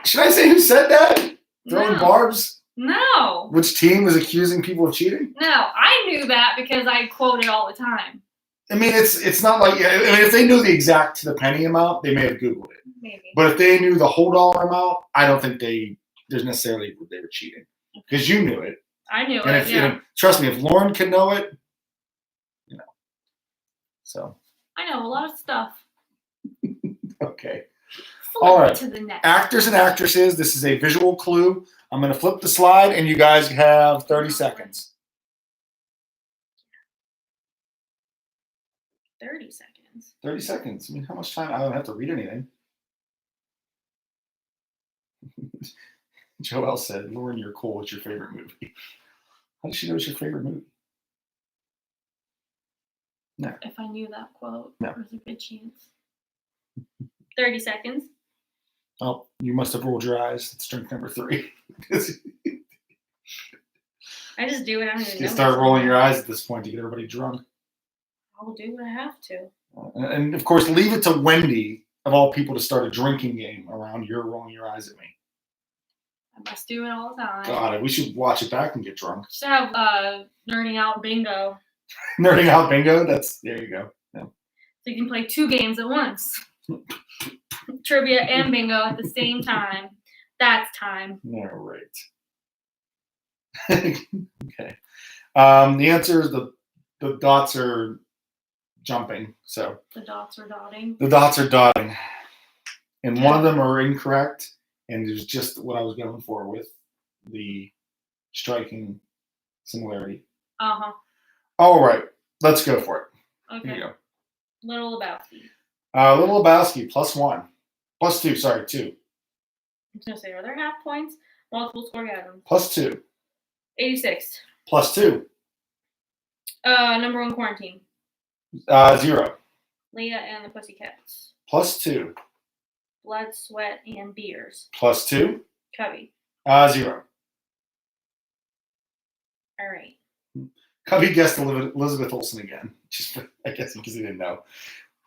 Should I say who said that? Throwing barbs? No. Which team was accusing people of cheating? No, I knew that because I quote it all the time. I mean, it's not like, I mean, if they knew the exact to the penny amount, they may have Googled it. Maybe. But if they knew the whole dollar amount, I don't think there's necessarily they were cheating. Because you knew it. I knew and it, yeah. Trust me, if Lauren can know it, So. I know a lot of stuff. Okay. Flip All right. to the next. Actors and actresses. This is a visual clue. I'm going to flip the slide, and you guys have 30 seconds. 30 seconds. 30 seconds. I mean, how much time? I don't have to read anything. Joelle said, Lauren, you're cool. What's your favorite movie? How does she know it's your favorite movie? No. If I knew that quote, No. there's a good chance. 30 seconds. Oh, you must have rolled your eyes. It's drink number 3. I just do it. I don't even You know. start rolling your eyes at this point to get everybody drunk. I will do what I have to. And of course, leave it to Wendy, of all people, to start a drinking game around your rolling your eyes at me. I must do it all the time. God, we should watch it back and get drunk. Just have nerding out bingo. Nerding out bingo. There you go. Yeah. So you can play 2 games at once. trivia and bingo at the same time. That's time. Yeah, right. Okay. The answer is the dots are jumping. So The dots are dotting. the dots are dotting. And one of them are incorrect. And it's just what I was going for with the striking similarity. Uh-huh. All right. Let's go for it. Okay. Here you go. Little Lebowski. Little Lebowski, +1. +2, sorry, 2. I was going to say, are there half points? Multiple score items. +2. 86. +2. Number 1 quarantine. 0. Leah and the Pussycats. +2. Blood, Sweat, and Beers. +2. Cubby. 0. All right. Cubby guessed Elizabeth Olsen again. Just, I guess, because he didn't know.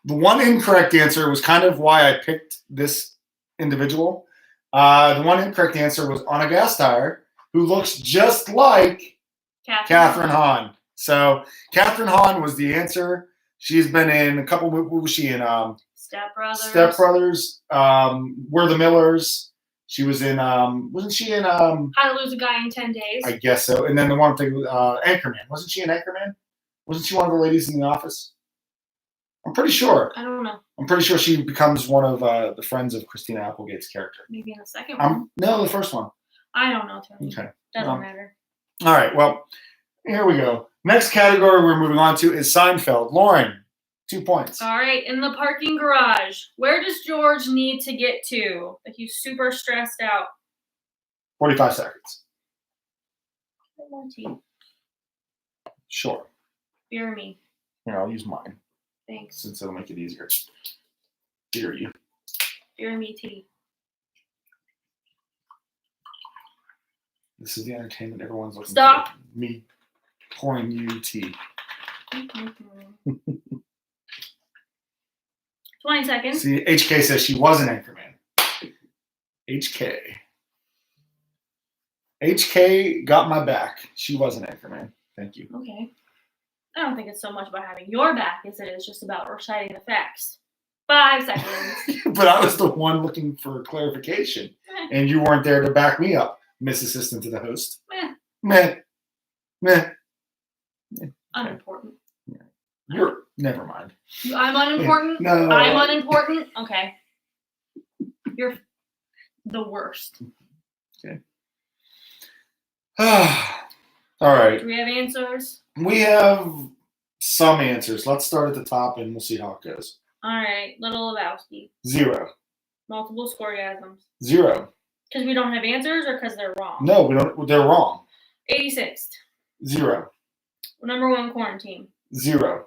The one incorrect answer was kind of why I picked this individual. The one incorrect answer was Anna Gasteyer, who looks just like Catherine Hahn. So Catherine Hahn was the answer. She's been in a couple. What was she in? Step Brothers. Step Brothers. We're the Millers. She was in. Wasn't she in? How to Lose a Guy in 10 Days. I guess so. And then the one thing, Anchorman. Wasn't she in Anchorman? Wasn't she one of the ladies in the office? I'm pretty sure. I don't know. I'm pretty sure she becomes one of the friends of Christina Applegate's character. Maybe in the second one. No, the first one. I don't know, Tony. Okay. Doesn't matter. All right. Well, here we go. Next category we're moving on to is Seinfeld. Lauren, 2 points. All right. In the parking garage, where does George need to get to if he's super stressed out? 45 seconds. More tea. Sure. Beer me. Here, I'll use mine Thanks. since it'll make it easier. Hear you. Beer me tea. This is the entertainment everyone's looking Stop. for. Me pouring you tea. 20 seconds. See, HK says she was an anchorman. HK. HK got my back. She was an anchorman. Thank you. Okay. I don't think it's so much about having your back as it is just about reciting the facts. 5 seconds. But I was the one looking for clarification, and you weren't there to back me up, Miss Assistant to the host. Meh. Meh. Unimportant. You're never mind. I'm unimportant? No. I'm unimportant? Okay. You're the worst. Okay. All right. Do we have answers? We have some answers. Let's start at the top and we'll see how it goes. All right. Little Lebowski. 0. Multiple scoregasms. 0. Because we don't have answers or because they're wrong? No, we don't. They're wrong. 86. 0. Number 1 quarantine. 0.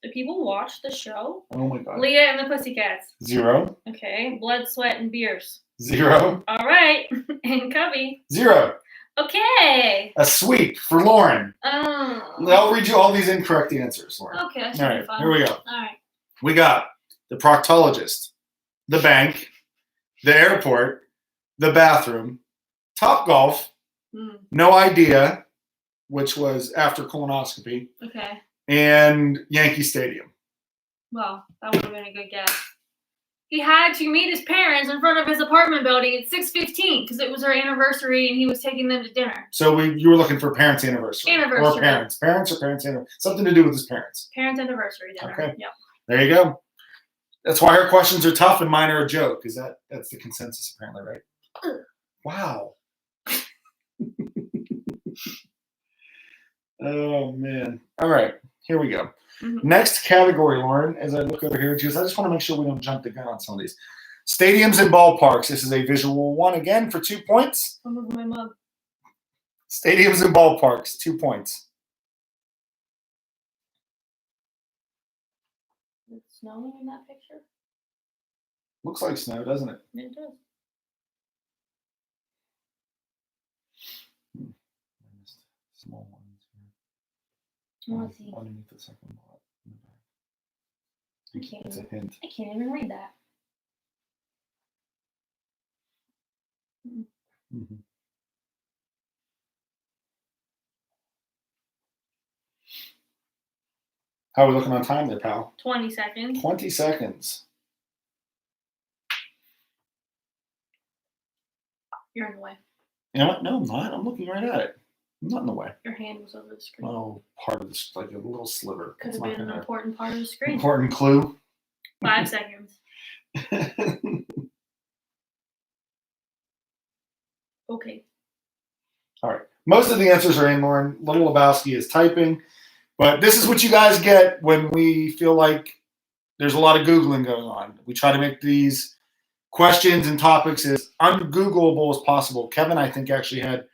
Do people watch the show? Oh my God. Leah and the Pussycats. 0. Okay. Blood, Sweat, and Beers. 0. All right. And Cubby. 0. Okay. A sweep for Lauren. Oh. I'll read you all these incorrect answers, Lauren. Okay. All right, Fun. here we go. All right. We got the proctologist, the bank, the airport, the bathroom, Top Golf, No Idea, which was after colonoscopy, Okay. and Yankee Stadium. Well, that would have been a good guess. He had to meet his parents in front of his apartment building at 6:15 because it was her anniversary and he was taking them to dinner. So you were looking for parents' anniversary. Anniversary. Or parents. Parents or parents' anniversary. Something to do with his parents. Parents' anniversary dinner. Okay. Yep. There you go. That's why her questions are tough and mine are a joke. Is that's the consensus apparently, right? Wow. Oh man. All right. Here we go. Mm-hmm. Next category, Lauren, as I look over here, because I just want to make sure we don't jump the gun on some of these. Stadiums and ballparks. This is a visual one again for 2 points. I'm moving my mug. Stadiums and ballparks, 2 points. Is it snowing in that picture? Looks like snow, doesn't it? It does. Small ones I want to see. underneath the second lot. I can't It's a even. hint. I can't even read that. Mm-hmm. How are we looking on time there, pal? 20 seconds. 20 seconds. You're in the way. You know what? No, I'm not. I'm looking right at it. I'm not in the way. Your hand was over the screen. Oh, part of this, like a little sliver. Could It's have not been an gonna- important part of the screen. Important clue. 5 seconds. Okay. All right. Most of the answers are in, Lauren. Little Lebowski is typing. But this is what you guys get when we feel like there's a lot of Googling going on. We try to make these questions and topics as ungoogleable as possible. Kevin, I think, actually had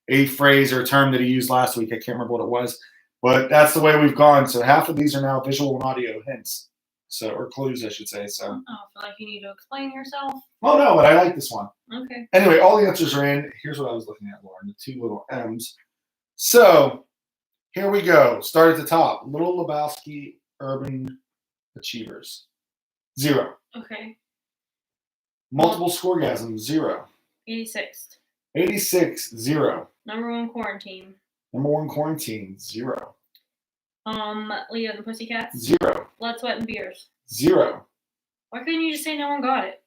a phrase or a term that he used last week. I can't remember what it was. But that's the way we've gone. So half of these are now visual and audio hints. So, or clues, I should say. So. Oh, I feel like you need to explain yourself. Oh, no, but I like this one. Okay. Anyway, all the answers are in. Here's what I was looking at, Lauren, the two little M's. So here we go. Start at the top. Little Lebowski Urban Achievers. 0. Okay. Multiple Scoregasms. 0. 86th. 86. 0. Number 1 quarantine. Number 1 Quarantine. 0. Leo and the Pussycats. 0. Blood, Sweat, and Beers. 0. Why couldn't you just say no one got it?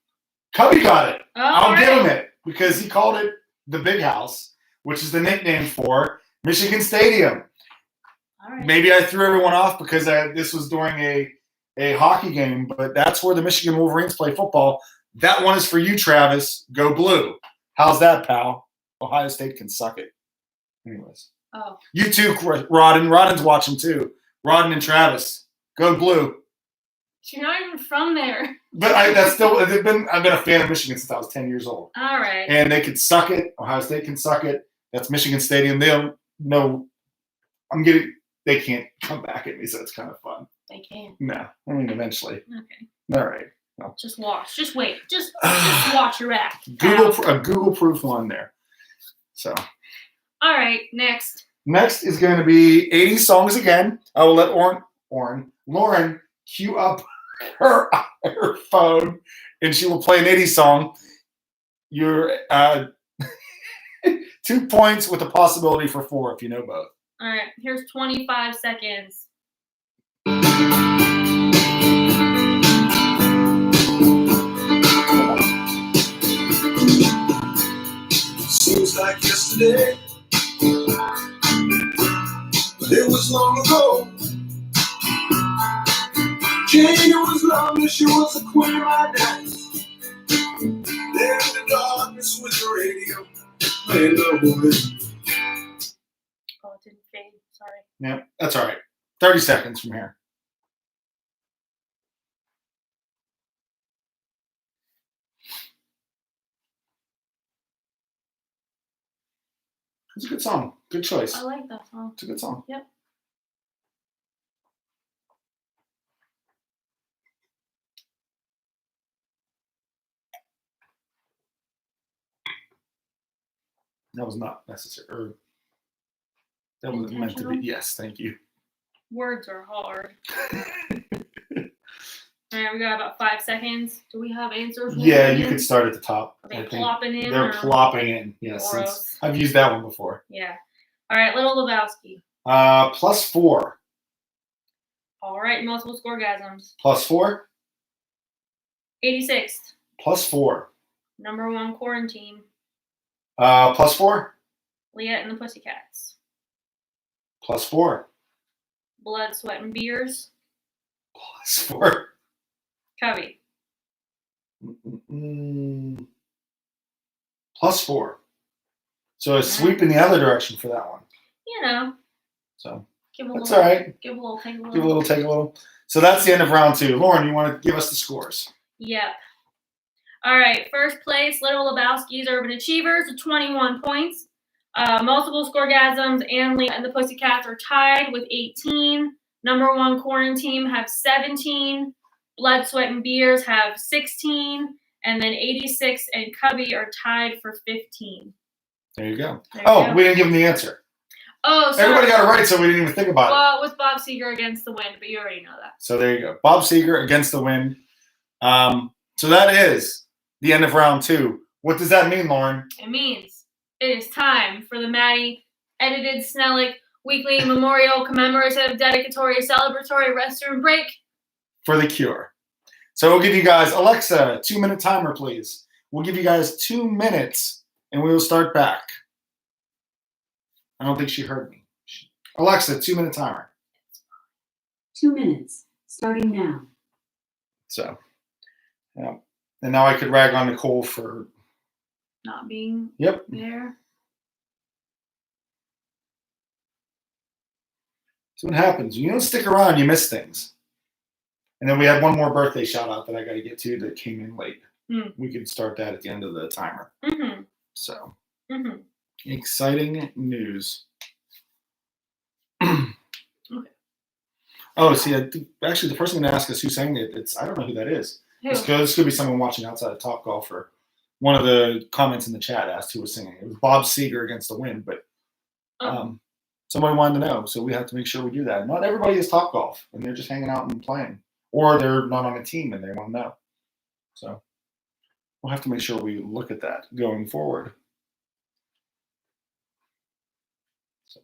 Cubby got it. Oh, I'll right. give him it because he called it the Big House, which is the nickname for Michigan Stadium. All right. Maybe I threw everyone off because this was during a hockey game, but that's where the Michigan Wolverines play football. That one is for you, Travis. Go Blue. How's that, pal? Ohio State can suck it. Anyways. Oh. You too, Rodden. Rodden's watching too. Rodden and Travis. Go Blue. You're not even from there. But I've been a fan of Michigan since I was 10 years old. All right. And they can suck it. Ohio State can suck it. That's Michigan Stadium. They don't know. They can't come back at me, so it's kind of fun. They can. No, I mean, eventually. Okay. All right. Well, Just watch. Just wait. Just watch your act. a Google proof one there. So. All right. Next. Next is going to be 80 songs again. I will let Lauren cue up her phone, and she will play an 80 song. You're 2 points with a possibility for 4 if you know both. All right. Here's 25 seconds. Seems like yesterday, but it was long ago. Jane was lovely, she was a queen of my nights. There in the darkness with the radio, playing love with me. Oh, it didn't fade. Sorry. Yeah, that's all right. 30 seconds from here. It's a good song. Good choice. I like that song. It's a good song. Yep. That was not necessary. That was meant to be. Intentional? Yes, thank you. Words are hard. All right, we got about 5 seconds. Do we have answers? Yeah, you could start at the top. Are they I think plopping in? they're or- plopping in. Yes, Gross. I've used that one before. Yeah. All right, Little Lebowski. +4. All right, multiple scoregasms. +4. 86th. +4. Number 1 quarantine. +4. Leah and the Pussycats. +4. Blood, Sweat, and Beers. +4. Cubby. +4. So it's sweeping the other direction for that one. You know. So Give a that's little. all right. Give a little. Take a little. Give a little, take a little. So that's the end of round 2. Lauren, you want to give us the scores? Yep. All right. First place, Little Lebowski's Urban Achievers with 21 points. Multiple Scoregasms and Leah and the Pussycats are tied with 18. Number 1 Quarantine have 17. Blood, Sweat, and Beers have 16. And then 86 and Cubby are tied for 15. There you go. There you Oh, go. we didn't give them the answer. Oh, sorry. Everybody got it right, so we didn't even think about it. Well, with Bob Seger against the wind, but you already know that. So there you go. Bob Seger against the wind. So that is the end of round 2. What does that mean, Lauren? It means it is time for the Maddie edited Snellick weekly memorial commemorative dedicatory celebratory restroom break. For the cure. So we'll give you guys, Alexa, 2-minute timer, please. We'll give you guys 2 minutes and we will start back. I don't think she heard me. Alexa, 2-minute timer. 2 minutes, starting now. So, yeah. And now I could rag on Nicole for Not being Yep. there. So what happens. You don't stick around, you miss things. And then we had one more birthday shout out that I got to get to that came in late. Mm. We could start that at the end of the timer. Mm-hmm. So Mm-hmm. exciting news. Okay. Oh, see, actually, the person going to ask us who sang it, I don't know who that is. Who? This could be someone watching outside of Top Golf, or one of the comments in the chat asked who was singing. It was Bob Seger, Against the Wind, but somebody wanted to know, so we have to make sure we do that. Not everybody is Top Golf, and they're just hanging out and playing, or they're not on a team and they want to know. So we'll have to make sure we look at that going forward. So.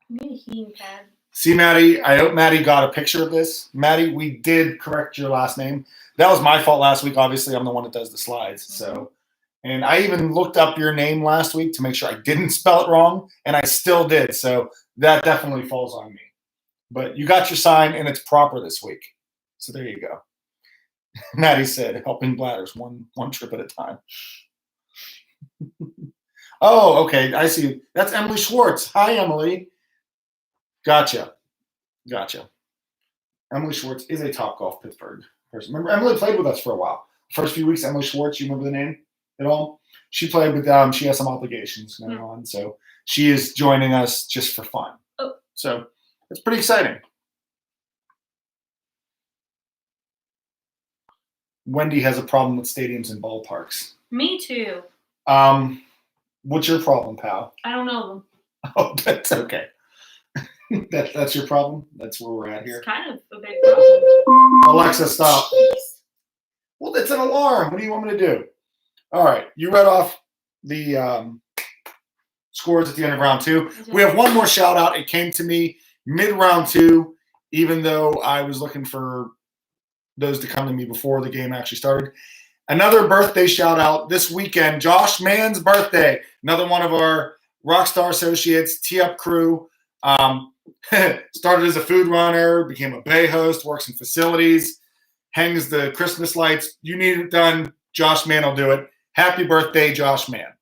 I need a heating pad. See, Maddie, I hope Maddie got a picture of this. Maddie, we did correct your last name. That was my fault last week. Obviously, I'm the one that does the slides. So, and I even looked up your name last week to make sure I didn't spell it wrong, and I still did. So that definitely falls on me. But you got your sign, and it's proper this week. So there you go. Maddie said, helping bladders one trip at a time. Oh, okay. I see. That's Emily Schwartz. Hi, Emily. Gotcha. Emily Schwartz is a Top Golf Pittsburgh person. Remember, Emily played with us for a while. First few weeks, Emily Schwartz, you remember the name at all? She played with, she has some obligations going on, so she is joining us just for fun. Oh. So it's pretty exciting. Wendy has a problem with stadiums and ballparks. Me too. What's your problem, pal? I don't know them. Oh, that's okay. That's your problem? That's where we're at here? It's kind of a big problem. Alexa, stop. Well, it's an alarm. What do you want me to do? All right. You read off the scores at the end of round 2. We have one more shout out. It came to me mid-round 2, even though I was looking for those to come to me before the game actually started. Another birthday shout out this weekend, Josh Mann's birthday. Another one of our Rockstar Associates, T-Up crew. Started as a food runner, became a bay host, works in facilities, hangs the Christmas lights. You need it done, Josh Mann will do it. Happy birthday, Josh Mann.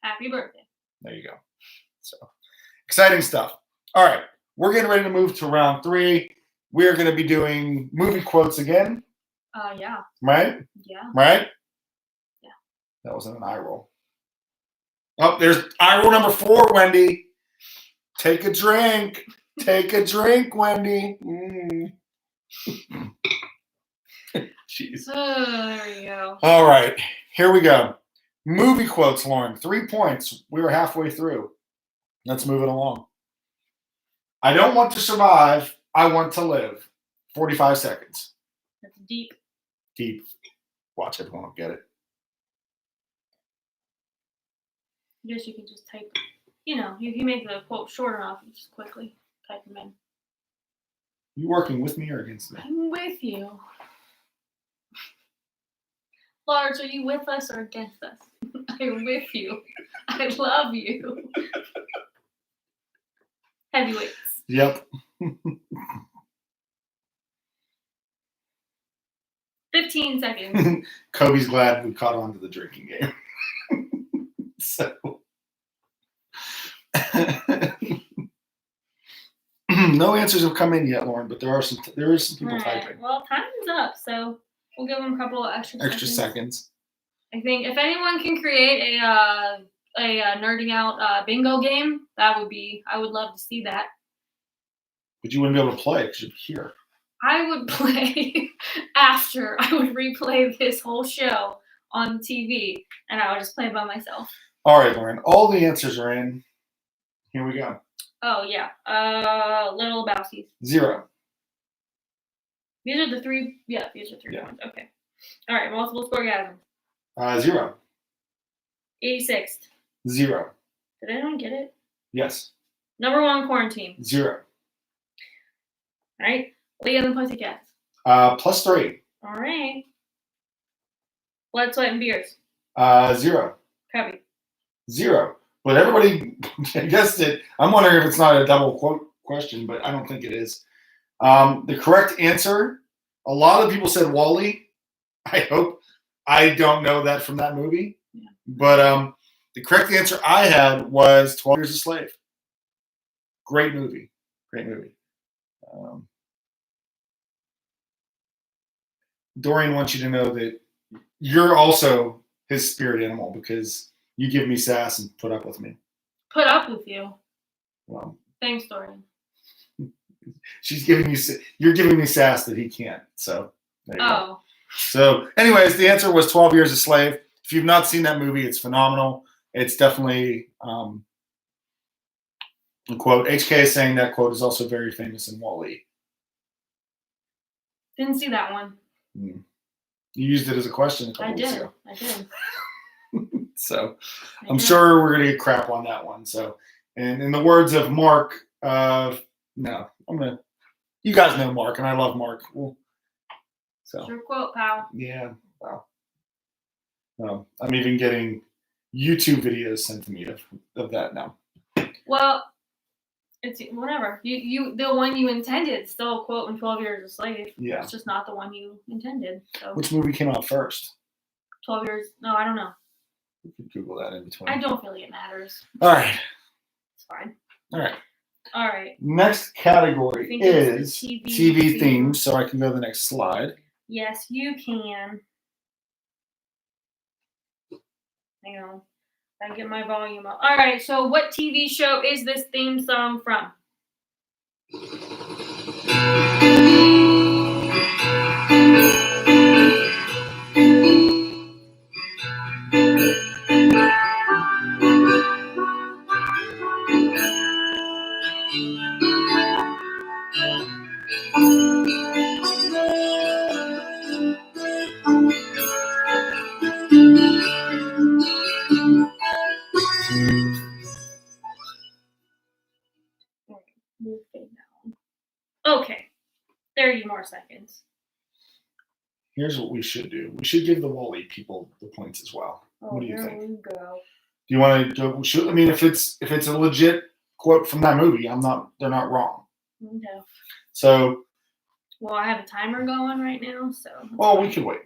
Happy birthday. There you go. So exciting stuff. All right, we're getting ready to move to round 3. We are going to be doing movie quotes again. Yeah. Right? Yeah. Right? Yeah. That wasn't an eye roll. Oh, there's eye roll number 4, Wendy. Take a drink. Take a drink, Wendy. Jeez. Oh, there we go. All right, here we go. Movie quotes, Lauren. 3 points. We were halfway through. Let's move it along. I don't want to survive. I want to live. 45 seconds. That's deep. Deep. Watch everyone will get it. I guess you can just type, if you make the quote short enough, you just quickly type them in. You working with me or against me? I'm with you. Lars, are you with us or against us? I'm with you. I love you. Heavyweights. Yep. 15 seconds. Kobe's glad we caught on to the drinking game. So. No answers have come in yet, Lauren, but there is some people typing. Well, time's up, so we'll give them a couple of extra seconds. I think if anyone can create a nerding out bingo game, I would love to see that. But you wouldn't be able to play because you'd be here. I would play after I would replay this whole show on TV, and I would just play by myself. All right, Lauren. All the answers are in. Here we go. Oh, yeah. Little Lebowski's. 0. These are the 3. Yeah, these are 3 points. Okay. All right. Multiple score gasm. 0. 86th. 0. Did anyone get it? Yes. Number 1 quarantine. 0. All right. Leah and the Pussycats. +3. All right. Blood, Sweat, and Beers. Zero. Cubby. Zero. But everybody guessed it. I'm wondering if it's not a double quote question, but I don't think it is. The correct answer, a lot of people said Wall-E. I hope. I don't know that from that movie. Yeah. But the correct answer I had was 12 Years a Slave. Great movie. Great movie. Dorian wants you to know that you're also his spirit animal because you give me sass and put up with me. Put up with you. Well, Thanks, Dorian. she's giving you. You're giving me sass that he can't. So there you go. Oh. So, anyways, the answer was 12 Years a Slave. If you've not seen that movie, it's phenomenal. It's definitely a quote. HK is saying that quote is also very famous in Wall-E. Didn't see that one. You used it as a question a couple I weeks did. ago. I did. So I I'm did. sure we're gonna get crap on that one. So, and in the words of Mark, no, I'm gonna. You guys know Mark, and I love Mark. Well, so It's your quote, pal. yeah, well, I'm even getting YouTube videos sent to me of that now. Well, it's whatever. You the one you intended still a quote in 12 Years a Slave. Yeah. It's just not the one you intended. So Which movie came out first? 12 years. No, I don't know. You can Google that in between. I don't feel like it matters. All right. It's fine. All right. All right. Next category think it's is the TV TV themes. So I can go to the next slide. Yes, you can. Hang on. I get my volume up. All right. So, what TV show is this theme song from? Okay. 30 more seconds. Here's what we should do. We should give the Wall-E people the points as well. Oh, What do you here think? we go. Do you want to go? I mean, if it's a legit quote from that movie, they're not wrong. Okay. So, Well, I have a timer going right now, so. well, we can wait.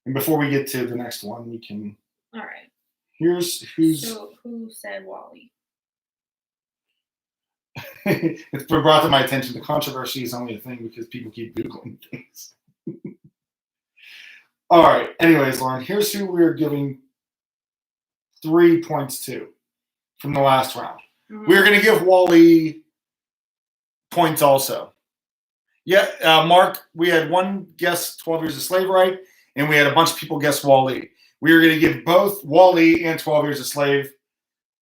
And before we get to the next one, we can. All right. Here's who's. So, who said Wall-E? It's been brought to my attention. The controversy is only a thing because people keep Googling things. All right. Anyways, Lauren, here's who we're giving 3 points to from the last round. Mhm. We're going to give Wall-E points also. Yeah, Mark, we had one guess 12 Years a Slave right, and we had a bunch of people guess Wall-E. We are going to give both Wall-E and 12 Years a Slave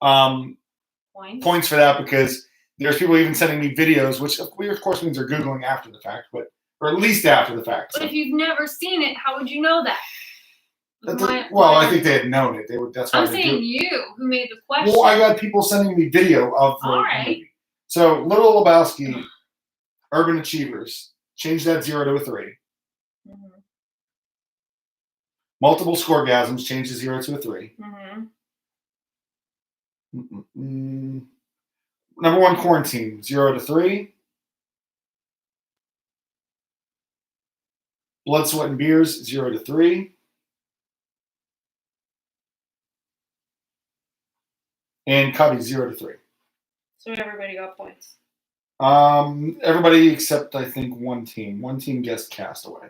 points for that because there's people even sending me videos, which of course means they're Googling after the fact, or at least after the fact. But So. if you've never seen it, how would you know that? I think they had known it. That's why I'm they saying do. you who made the question. Well, I got people sending me video of the All right. movie. So Little Lebowski, Urban Achievers, change that 0 to a 3. Mm-hmm. Multiple Scoregasms, change the 0 to a 3. Mm-hmm. Number 1 Quarantine, 0 to 3. Blood, Sweat, and Beers, 0 to 3. And Cubby, 0 to 3. So everybody got points. Everybody except I think one team. One team guessed Castaway.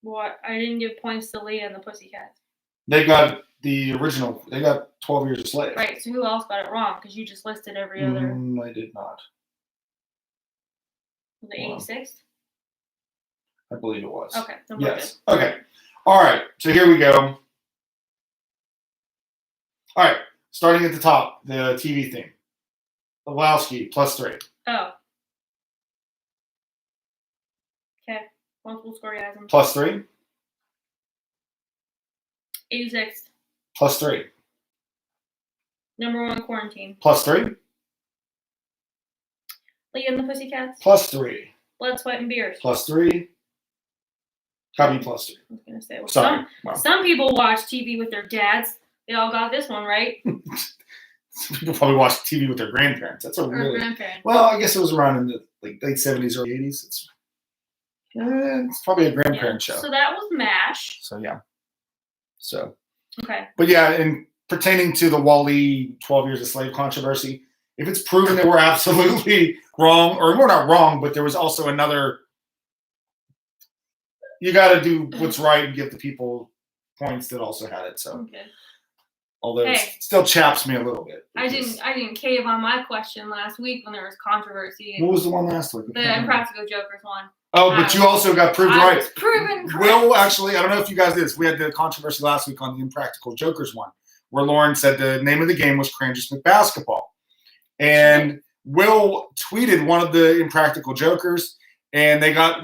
What? I didn't give points to Leah and the Pussycats. They got the original. They got 12 Years a Slave. Right. So who else got it wrong? Because you just listed every other. I did not. The 86th. I believe it was. Okay. Then we're Yes. Okay. All right. So here we go. All right. Starting at the top, the TV theme. Lebowski, +3. good. Oh. Okay. Multiple Scoregasms. +3. 86th. +3. Number 1 Quarantine. +3. Leah and the Pussycats. +3. Blood, Sweat, and Beers. +3. Cubby plus 3. I was gonna say, well, Sorry. Wow. some people watch TV with their dads. They all got this one right. Some people probably watch TV with their grandparents. That's a Or really grandparents. well. I guess it was around in the late 70s, early 80s. It's probably a grandparent show. So that was MASH. So yeah. So. Okay. But yeah, and pertaining to the Wall-E 12 Years a Slave controversy, if it's proven that we're absolutely wrong, or we're not wrong, but there was also another, you got to do what's right and give the people points that also had it. So, Okay. although Hey. it still chaps me a little bit. I didn't cave on my question last week when there was controversy. What was the one last week? The Impractical Jokers one. Oh, but you also got proved I right. was proven correct. Will actually, I don't know if you guys did this. We had the controversy last week on the Impractical Jokers one, where Lauren said the name of the game was Cranjus McBasketball. And Will tweeted one of the Impractical Jokers, and they got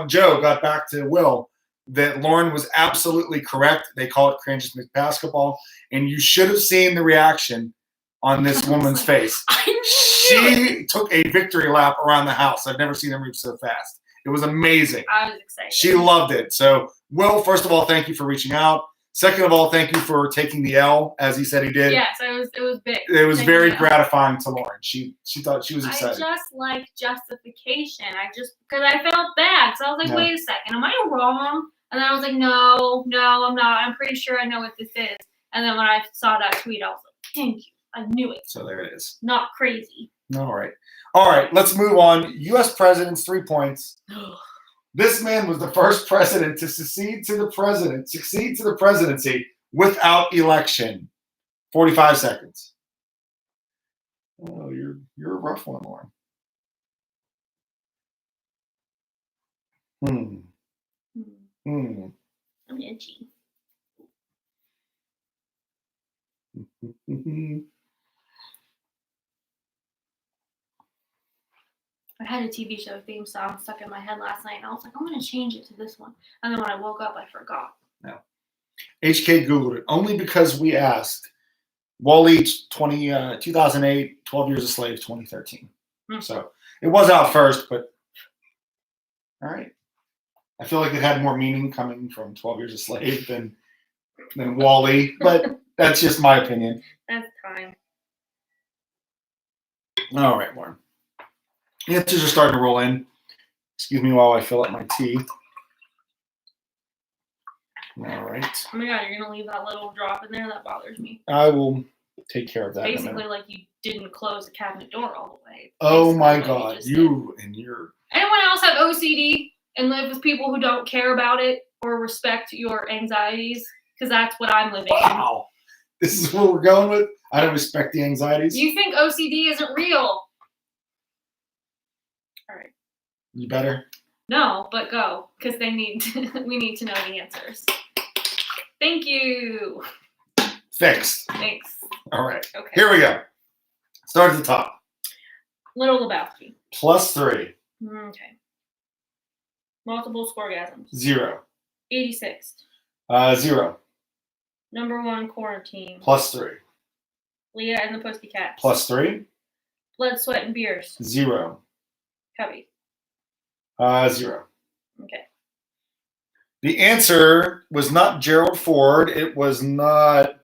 Joe got back to Will that Lauren was absolutely correct. They call it Cranjus McBasketball, and you should have seen the reaction on this woman's face. She took a victory lap around the house. I've never seen her move so fast. It was amazing. I was excited. She loved it. So, Will, first of all, thank you for reaching out. Second of all, thank you for taking the L, as he said he did. Yes, it was big. It was Thank very you. gratifying to Lauren. She thought she was excited. I just like justification. Because I felt bad. So I was like, Yeah. wait a second, am I wrong? And then I was like, no, I'm not. I'm pretty sure I know what this is. And then when I saw that tweet, I was like, thank you. I knew it. So there it is. Not crazy. All right. All right, let's move on. U.S. presidents, 3 points. This man was the first president to succeed to the presidency without election. 45 seconds. Oh, you're a rough one, Lauren. I'm itchy. I had a TV show theme song stuck in my head last night, and I was like, I'm going to change it to this one. And then when I woke up, I forgot. No. HK Googled it only because we asked. Wall-E 2008, 12 Years a Slave, 2013. So it was out first, but all right. I feel like it had more meaning coming from 12 Years a Slave than Wall-E, but that's just my opinion. That's time. All right, Lauren. The answers are starting to roll in. Excuse me while I fill up my tea. All right. Oh my God, you're going to leave that little drop in there? That bothers me. I will take care of that. Basically, like you didn't close the cabinet door all the way. Oh Basically, my what God. just You and your. Anyone else have OCD and live with people who don't care about it or respect your anxieties? Because that's what I'm living Wow. This is where we're going with? I don't respect the anxieties. in. You think OCD isn't real? All right. You better. No, but go, because we need to know the answers. Thank you. Fixed. Thanks. All right. Okay. Here we go. Start at the top. Little Lebowski. +3. Okay. Multiple scoregasms. 0. 86th. 0. Number 1 quarantine. +3. Leah and the Pussycats. +3. Blood, Sweat, and Beers. 0. Cubby. 0. Okay. The answer was not Gerald Ford. It was not.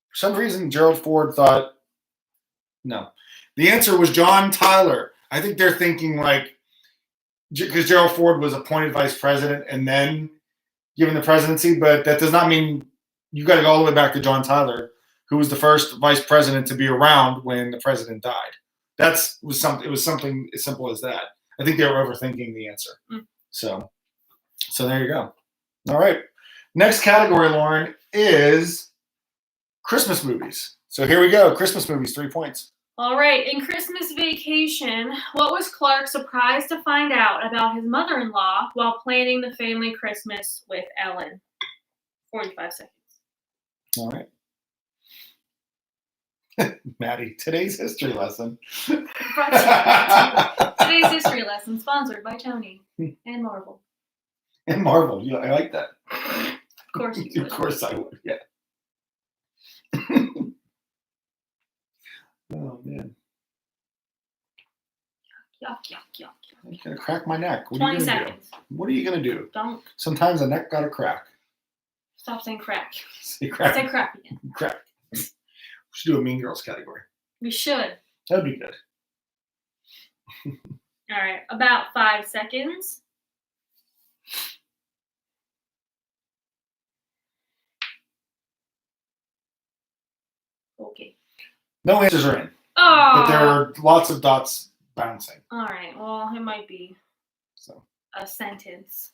For some reason, Gerald Ford thought. No. The answer was John Tyler. I think they're thinking like, because Gerald Ford was appointed vice president and then given the presidency, but that does not mean you got to go all the way back to John Tyler, who was the first vice president to be around when the president died. It was something as simple as that. I think they were overthinking the answer. So there you go. All right. Next category, Lauren, is Christmas movies. So here we go. Christmas movies, 3 points. All right. In Christmas Vacation, what was Clark surprised to find out about his mother-in-law while planning the family Christmas with Ellen? 45 seconds. All right. Maddie, today's history lesson. Today's history lesson sponsored by Tony and Marvel. And Marvel. I like that. Of course you would. Of course I would, yeah. Oh, man. Yuck, yuck, yuck, yuck. You're gonna crack my neck. What 20 are you gonna seconds. do? What are you gonna do? Don't Sometimes a neck got a crack. stop saying crack. Say crack. Say crack again. Crack. We should do a Mean Girls category. We should. That'd be good. All right, about 5 seconds. Okay. No answers are in, Oh. but there are lots of dots bouncing. All right. Well, it might be So a sentence.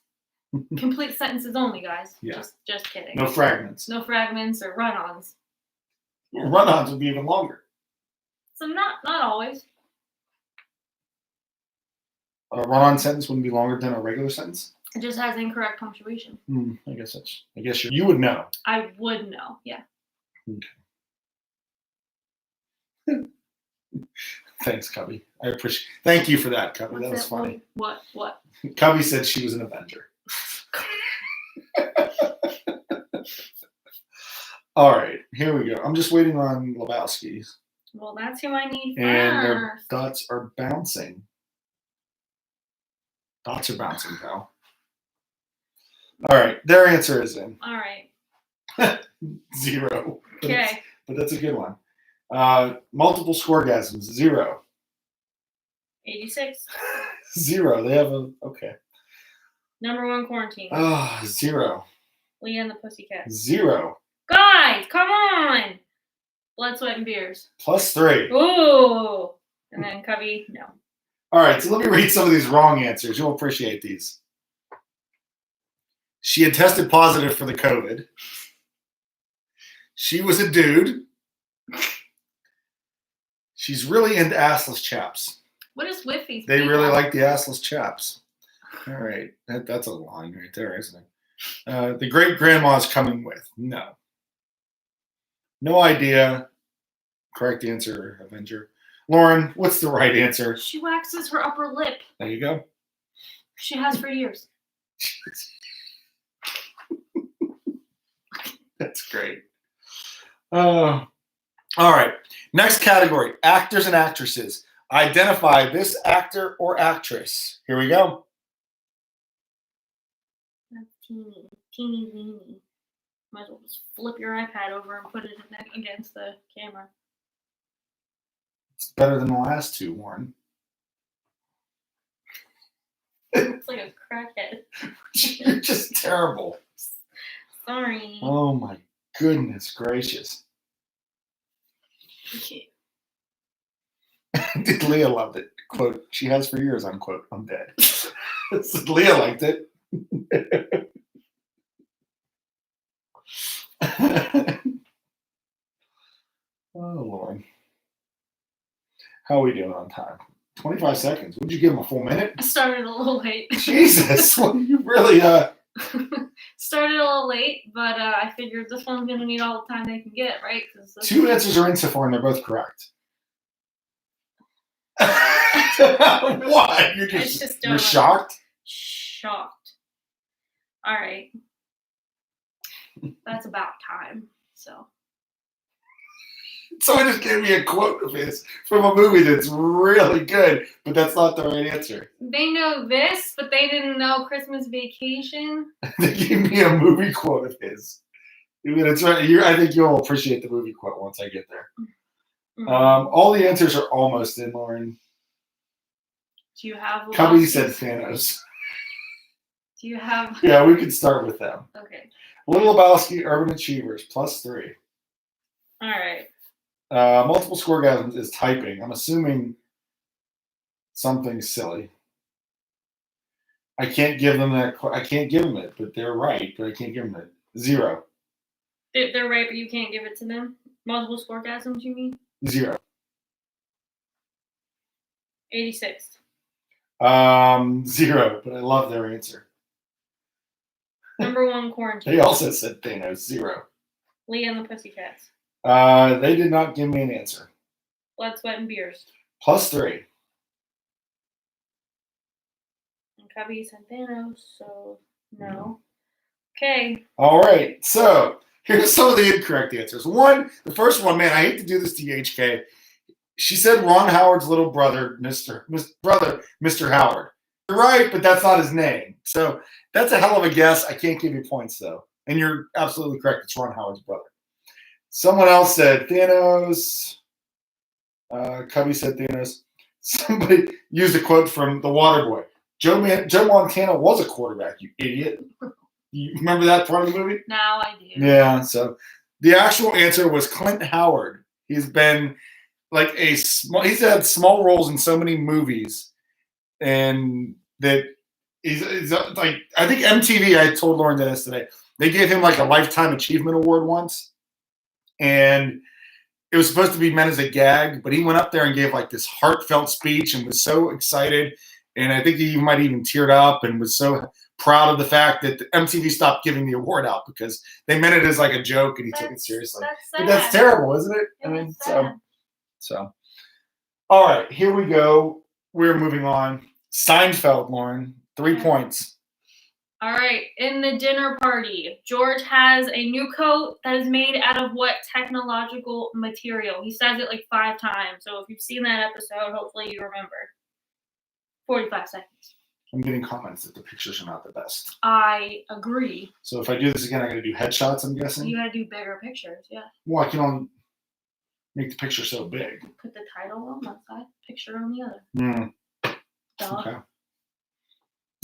Complete sentences only, guys. Yeah. Just kidding. no fragments. No fragments or run-ons. Run-ons would be even longer. So not always. A run-on sentence wouldn't be longer than a regular sentence. It just has incorrect punctuation. I guess you would know. I would know. Yeah. Thanks, Cubby. I appreciate. Thank you for that, Cubby. That was What's it? funny. What? Cubby said she was an Avenger. All right, here we go. I'm just waiting on Lebowski's, Well, that's who I need and their first. dots are bouncing. Dots are bouncing, pal. All right, their answer is in. All right. 0. Okay. But that's a good one. Multiple scoregasms, 0. 86. 0. They have a okay. Number 1 quarantine. 0. Leah and the Pussycats. 0. Guys, come on. Blood, sweat, and beers. +3. Ooh. And then Cubby, no. All right, so let me read some of these wrong answers. You'll appreciate these. She had tested positive for the COVID. She was a dude. She's really into assless chaps. What is with these They people? really like the assless chaps. All right, that's a line right there, isn't it? The great grandma's coming with. No. No idea. Correct answer, Avenger. Lauren, what's the right answer? She waxes her upper lip. There you go. She has for years. That's great. All right. Next category, actors and actresses. Identify this actor or actress. Here we go. That's teeny weeny. Might as well just flip your iPad over and put it against the camera. It's better than the last two, Warren. It's like a crackhead. You're just terrible. Sorry. Oh my goodness gracious. Okay. Did Leah loved it? Quote, she has for years, unquote, I'm dead. Leah liked it. Oh, Lord. How are we doing on time? 25 seconds. Would you give him a full minute? I started a little late. Jesus. Well, you really, Started a little late, but I figured this one's going to need all the time they can get, right? 'Cause this 2 answers are in so far, and they're both correct. What? You're just you're don't- shocked? Shocked. All right. That's about time. So Someone just gave me a quote of his from a movie that's really good, but that's not the right answer. they know this, but they didn't know Christmas Vacation. They gave me a movie quote of his. I mean, it's right. I think you'll appreciate the movie quote once I get there. All the answers are almost in, Lauren. Do you have? Cubby Lebowski's? said Thanos. Do you have? Yeah, we could start with them. Okay. Little Lebowski, Urban Achievers, +3. All right. Multiple scoregasms is typing. I'm assuming something silly. I can't give them that. I can't give them it, but they're right. But I can't give them it. 0. They're right, but you can't give it to them. Multiple scoregasms, you mean? 0. 86. 0. But I love their answer. Number 1 quarantine. They also said Thanos. 0. Leah and the Pussycats. They did not give me an answer. Blood, sweat, and beers. +3. And Cubby said Thanos, so no. Okay. All right. So here's some of the incorrect answers. The first one, man, I hate to do this to HK. She said Ron Howard's little brother, Mr. Howard. You're right, but that's not his name. So that's a hell of a guess. I can't give you points though. And you're absolutely correct. It's Ron Howard's brother. Someone else said Thanos. Cubby said Thanos. Somebody used a quote from The Waterboy. Joe Montana was a quarterback, you idiot. You remember that part of the movie? Now I do. Yeah, so the actual answer was Clint Howard. He's been like he's had small roles in so many movies, and that he's like, I think MTV, I told Lauren this today, they gave him like a Lifetime Achievement Award once, and it was supposed to be meant as a gag, but he went up there and gave like this heartfelt speech and was so excited, and I think he might even teared up and was so proud of the fact that the MTV stopped giving the award out because they meant it as like a joke and he took it seriously. But that's terrible, isn't it? I mean, so. All right, here we go. We're moving on. Seinfeld, Lauren, 3 points. All right, in the dinner party, George has a new coat that is made out of what technological material? He says it like 5 times. So if you've seen that episode, hopefully you remember. 45 seconds. I'm getting comments that the pictures are not the best. I agree. So if I do this again, I'm going to do headshots, I'm guessing? You got to do bigger pictures, yeah. Well, I can only make the picture so big. Put the title on one side, picture on the other. Duh. Okay.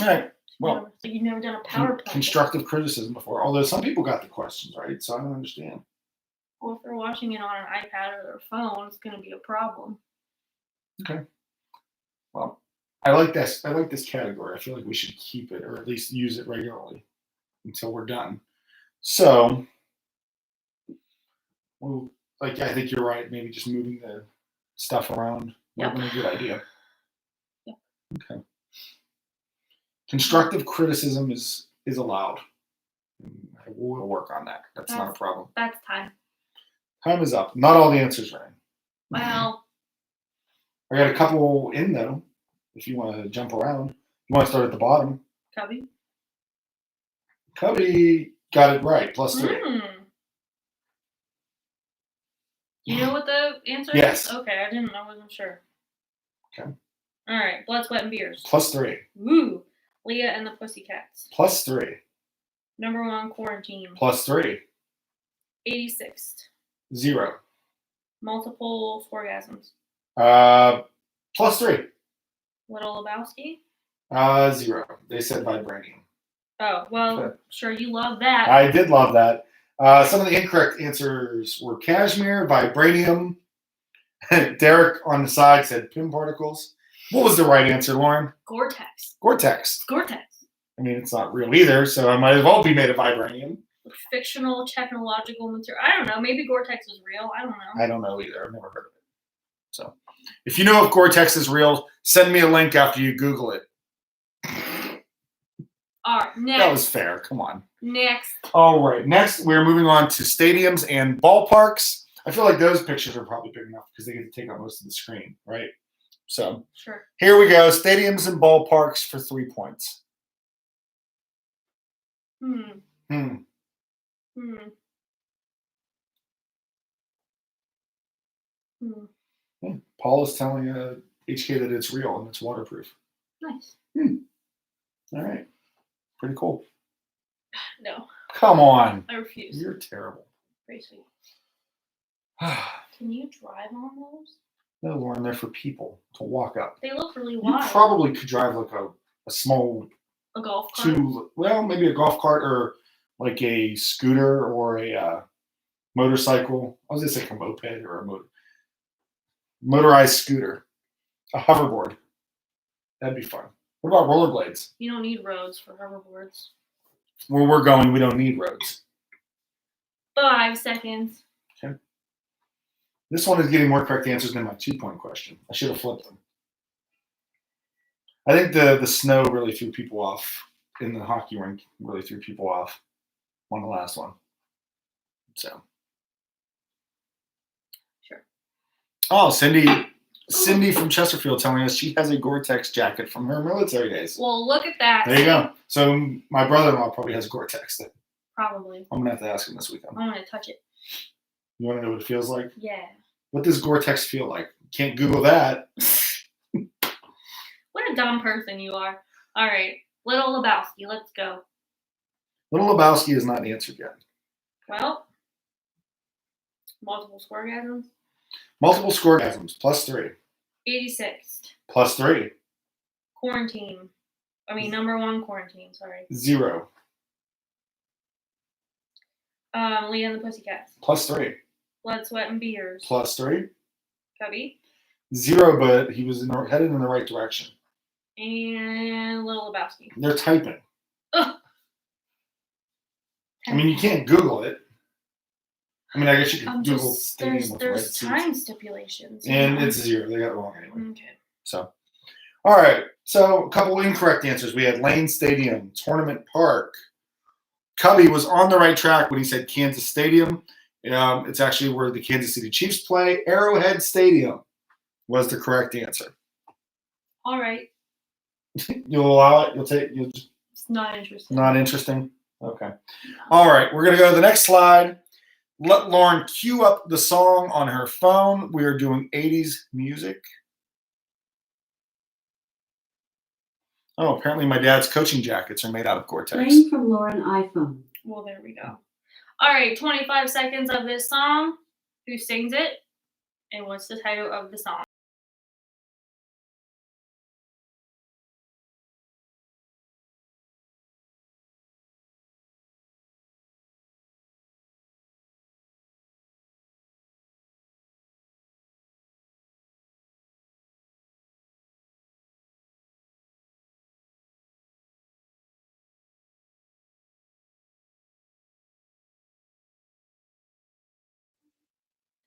All right. Well, so you've never done a PowerPoint. Constructive criticism before, although some people got the questions right, so I don't understand. Well, if they're watching it on an iPad or their phone, it's going to be a problem. Okay. Well, I like this. I like this category. I feel like we should keep it, or at least use it regularly until we're done. So, well, like I think you're right. Maybe just moving the stuff around would have been a good idea. Yep. Okay. Constructive criticism is allowed. We'll work on that. That's not a problem. That's time. Time is up. Not all the answers are in. Well, I got a couple in though. If you want to jump around, you want to start at the bottom. Cubby. Cubby got it right. +3. You know what the answer Yes. is? Okay, I didn't. I wasn't sure. Okay. All right, Blood, Sweat, and Beers. +3. Woo! Leah and the Pussycats. +3. Number 1, Quarantine. +3. 86th. 0. Multiple orgasms. +3. Little Lebowski. 0. They said vibranium. Oh, well, sure, you love that. I did love that. Some of the incorrect answers were cashmere, vibranium. Derek on the side said PIM particles. What was the right answer, Lauren? Gore-Tex. Gore-Tex. Gore-Tex. I mean, it's not real either, so I might as well be made of vibranium. Fictional technological material. I don't know. Maybe Gore-Tex is real. I don't know. I don't know either. I've never heard of it. So, if you know if Gore-Tex is real, send me a link after you Google it. All right, next. That was fair. Come on. Next. All right. Next, we're moving on to stadiums and ballparks. I feel like those pictures are probably big enough because they get to take up most of the screen, right? So, Sure. Here we go. Stadiums and ballparks for 3 points. Paul is telling HK that it's real and it's waterproof. Nice. All right. Pretty cool. No. Come on. I refuse. You're terrible. Very sweet. Can you drive on those? No, Lauren, they're for people to walk up. They look really You wide. probably could drive like a small A golf cart? maybe a golf cart or like a scooter or a motorcycle. I was going to say a moped or a motorized scooter. A hoverboard. That'd be fun. What about rollerblades? You don't need roads for hoverboards. Where we're going, we don't need roads. 5 seconds. Okay. This one is getting more correct answers than my 2-point question. I should have flipped them. I think the snow really threw people off in the hockey rink. Really threw people off on the last one. So. Sure. Oh, Cindy from Chesterfield telling us she has a Gore-Tex jacket from her military days. Well, look at that. There you go. So my brother-in-law probably has Gore-Tex. Then Probably. I'm gonna have to ask him this weekend. I'm gonna touch it. You want to know what it feels like? Yeah. What does Gore-Tex feel like? Can't Google that. What a dumb person you are. All right. Little Lebowski. Let's go. Little Lebowski is not answered yet. Well, multiple scoregasms. Multiple scoregasms, +3. 86. +3. Quarantine. I mean, number one quarantine. Sorry. 0. Leah and the Pussycats. +3. Blood, Sweat, and Beers. +3. Cubby. 0, but he was headed in the right direction. And Little Lebowski. They're typing. Ugh. I mean, you can't Google it. I mean, I guess you could Google Just, stadium with red there's seats. time stipulations. And it's 0. They got it wrong anyway. Okay. So, all right. So, a couple incorrect answers. We had Lane Stadium, Tournament Park. Cubby was on the right track when he said Kansas Stadium. It's actually where the Kansas City Chiefs play. Arrowhead Stadium was the correct answer. All right. You'll allow it? You'll just It's not interesting. not interesting? Okay. All right. We're going to go to the next slide. Let Lauren cue up the song on her phone. We are doing 80s music. Oh, apparently my dad's coaching jackets are made out of Gore-Tex. Playing from Lauren iPhone. Well, there we go. All right. 25 seconds of this song. Who sings it? And what's the title of the song?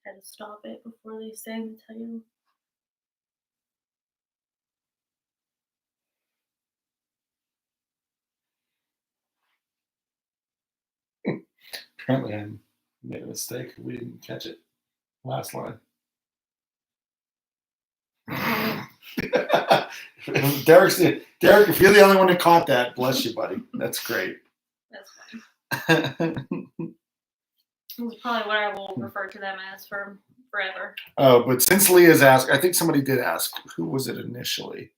Had to stop it before they sang the title. Apparently I made a mistake. We didn't catch it. Last line. Derek, if you're the only one who caught that, bless you, buddy. That's great. That's funny. This is probably what I will refer to them as for forever. Oh, but since Leah's asked, I think somebody did ask, who was it initially?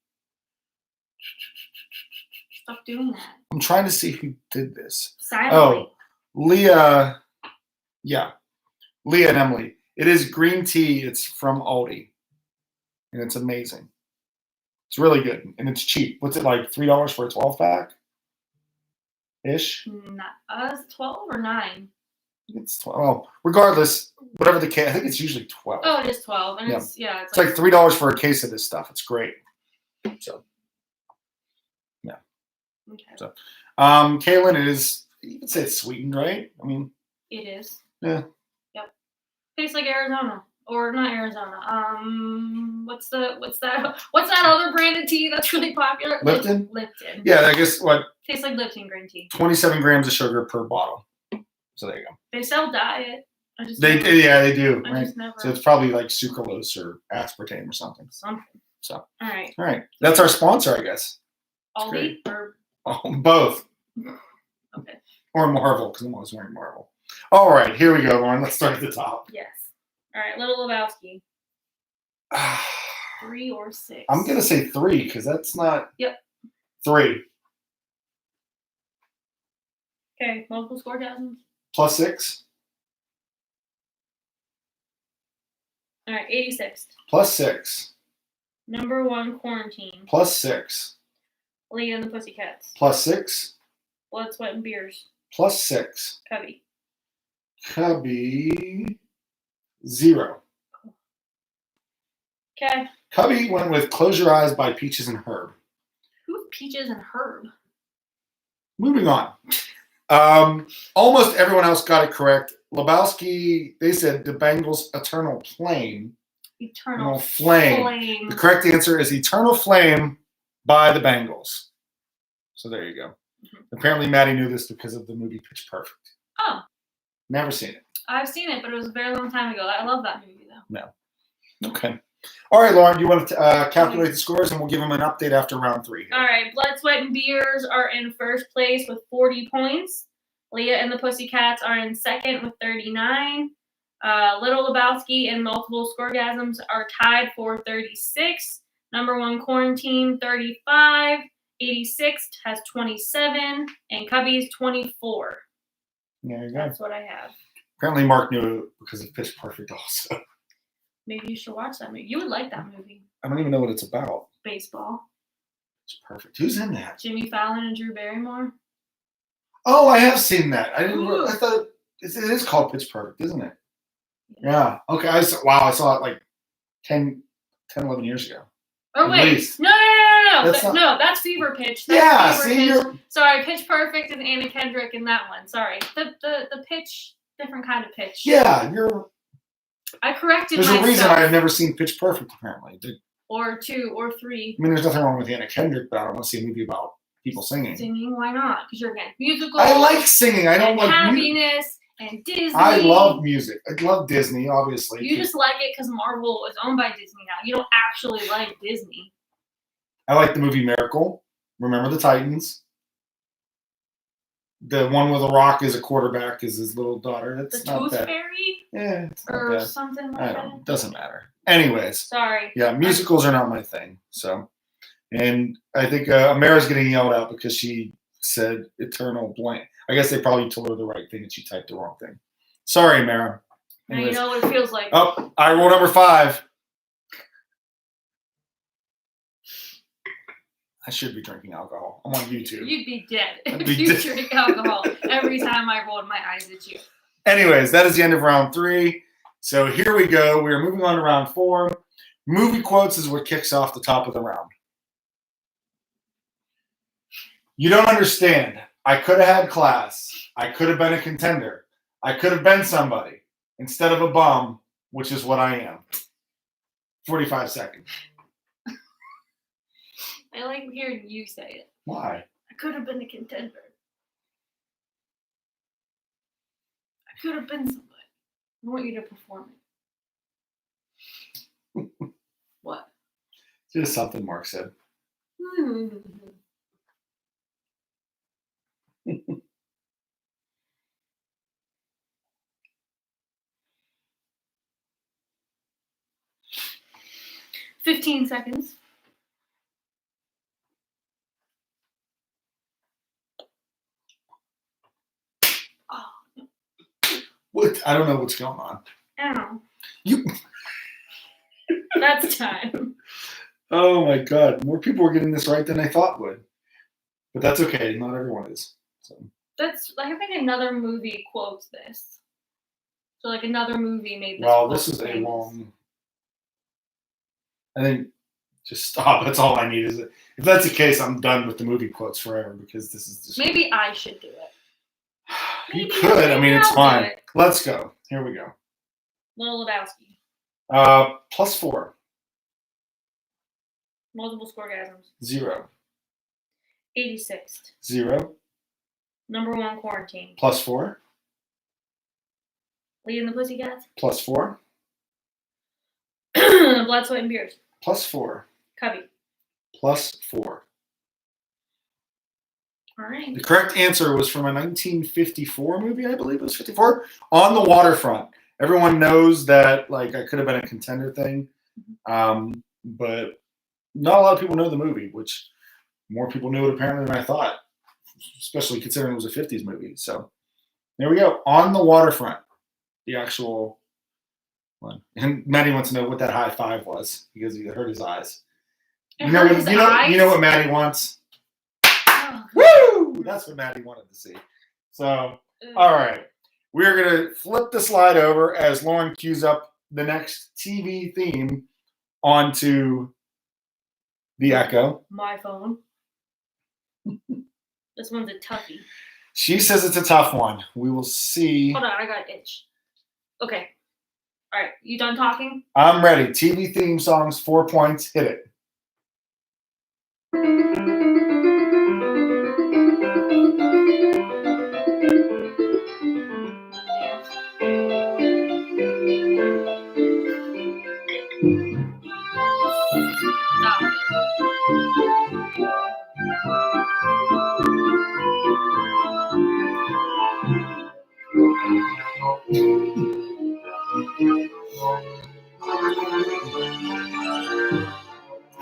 Stop doing that. I'm trying to see who did this. Silently. Oh, Leah. Yeah. Leah and Emily. It is green tea. It's from Aldi. And it's amazing. It's really good. And it's cheap. What's it like? $3 for a 12-pack? Ish? Not 12 or 9? It's 12. Well, regardless, whatever the case, I think it's usually 12. Oh, it is 12. And Yeah. it's It's like $3 for a case of this stuff. It's great. So, yeah. Okay. So, Kaylin, it is, you could say it's sweetened, right? I mean, It is. yeah. Yep. Tastes like Arizona. Or not Arizona. What's that other brand of tea that's really popular? Lipton? Lipton. Yeah, I guess what? Tastes like Lipton green tea. 27 grams of sugar per bottle. So there you go. They sell diet. They do, I right? just never. So it's probably like sucralose or aspartame or something. Something. So, All right. all right. That's our sponsor, I guess. Aldi great. or Oh, both. okay. Or Marvel, because I'm always wearing Marvel. All right, here we go, Lauren. Let's start at the top. Yes. All right, Little Lebowski. 3 or 6? I'm going to say 3 because that's not. Yep. 3. Okay, multiple scoregasms. Plus 6. All right, 86. Plus 6. Number 1 quarantine. Plus 6. Leah and the Pussycats. Plus 6. Blood, Sweat, and Beers. Plus 6. Cubby. Cubby. 0. Okay. Cubby went with Close Your Eyes by Peaches and Herb. Who's Peaches and Herb? Moving on. Almost everyone else got it correct. Lebowski, they said the Bengals' Eternal Flame. Eternal Flame. The correct answer is Eternal Flame by the Bengals. So there you go. Mm-hmm. Apparently Maddie knew this because of the movie Pitch Perfect. Oh. Never seen it. I've seen it, but it was a very long time ago. I love that movie, though. No. Okay. All right, Lauren, you want to calculate the scores, and we'll give them an update after round 3. Here. All right. Blood, Sweat, and Beers are in first place with 40 points. Leah and the Pussycats are in second with 39. Little Lebowski and Multiple Scoregasms are tied for 36. Number one, Quarantine, 35. 86 has 27. And Cubby's 24. There you go. That's what I have. Apparently, Mark knew it because of Pitch Perfect also. Maybe you should watch that movie. You would like that movie. I don't even know what it's about. Baseball. It's perfect. Who's in that? Jimmy Fallon and Drew Barrymore. Oh, I have seen that. I didn't. Ooh. I thought it is called Pitch Perfect, isn't it? Yeah. Okay. I saw it like 10, 11 years ago. Oh At wait, least. no. No, that's Fever Pitch. That's Yeah. Fever See, Pitch. you're. Sorry, Pitch Perfect and Anna Kendrick in that one. Sorry, the pitch, different kind of pitch. Yeah, you're. I corrected There's myself. a reason I have never seen Pitch Perfect. Apparently, Or 2 or 3. I mean, there's nothing wrong with Anna Kendrick, but I don't want to see a movie about people singing. Singing, why not? Because you're against musical. I like singing. I don't and like music. happiness and Disney. I love music. I love Disney, obviously. You just like it because Marvel is owned by Disney now. You don't actually like Disney. I like the movie Miracle. Remember the Titans. The one where The Rock is a quarterback is his little daughter. The It's not Tooth bad. Fairy Yeah, it's not or bad. something like I that. don't. Doesn't matter. Anyways, Sorry. yeah, musicals are not my thing. So, and I think Amara's getting yelled out because she said eternal blank. I guess they probably told her the right thing and she typed the wrong thing. Sorry, Amara. Now you Anyways. know what it feels like. Oh, I roll number 5. I should be drinking alcohol. I'm on YouTube. You'd be dead I'd if be you dead. drink alcohol every time I rolled my eyes at you. Anyways, that is the end of round 3. So here we go. We are moving on to round 4. Movie quotes is what kicks off the top of the round. You don't understand. I could have had class. I could have been a contender. I could have been somebody instead of a bum, which is what I am. 45 seconds. I like hearing you say it. Why? I could have been a contender. I could have been somebody. I want you to perform it. What? Just something Mark said. 15 seconds. Oh, What? I don't know what's going on. ow. You. That's time. Oh my God! More people are getting this right than I thought would, but that's okay. Not everyone is. So. That's, I think another movie quotes this. So like another movie made this. Well, quote this is a famous. long. I think just stop. That's all I need. Is it? If that's the case, I'm done with the movie quotes forever because this is just. Maybe I should do it. You maybe- could. I mean, maybe it's I'll do fine. it. Let's go. Here we go. Little Lebowski. +4. Multiple Scoregasms. 0. 86th. 0. Number one, Quarantine. +4. Leading the Pussycats. +4. Blood, Sweat, and Beers. +4. Cubby. +4. All right. The correct answer was from a 1954 movie, I believe it was 54, On the Waterfront. Everyone knows that, like, I could have been a contender thing, but not a lot of people know the movie, which more people knew it apparently than I thought, especially considering it was a 50s movie. So there we go. On the Waterfront, the actual one. And Maddie wants to know what that high five was because he hurt his eyes. It You know hurt what? his You know eyes? what Maddie wants. Oh, Woo! That's what Maddie wanted to see. So, ugh. all right. We're going to flip the slide over as Lauren cues up the next TV theme onto the Echo. My phone. This one's a toughie. She says it's a tough one. We will see. Hold on, I got an itch. Okay. All right, you done talking? I'm ready. TV theme songs, 4 points. Hit it. Stop.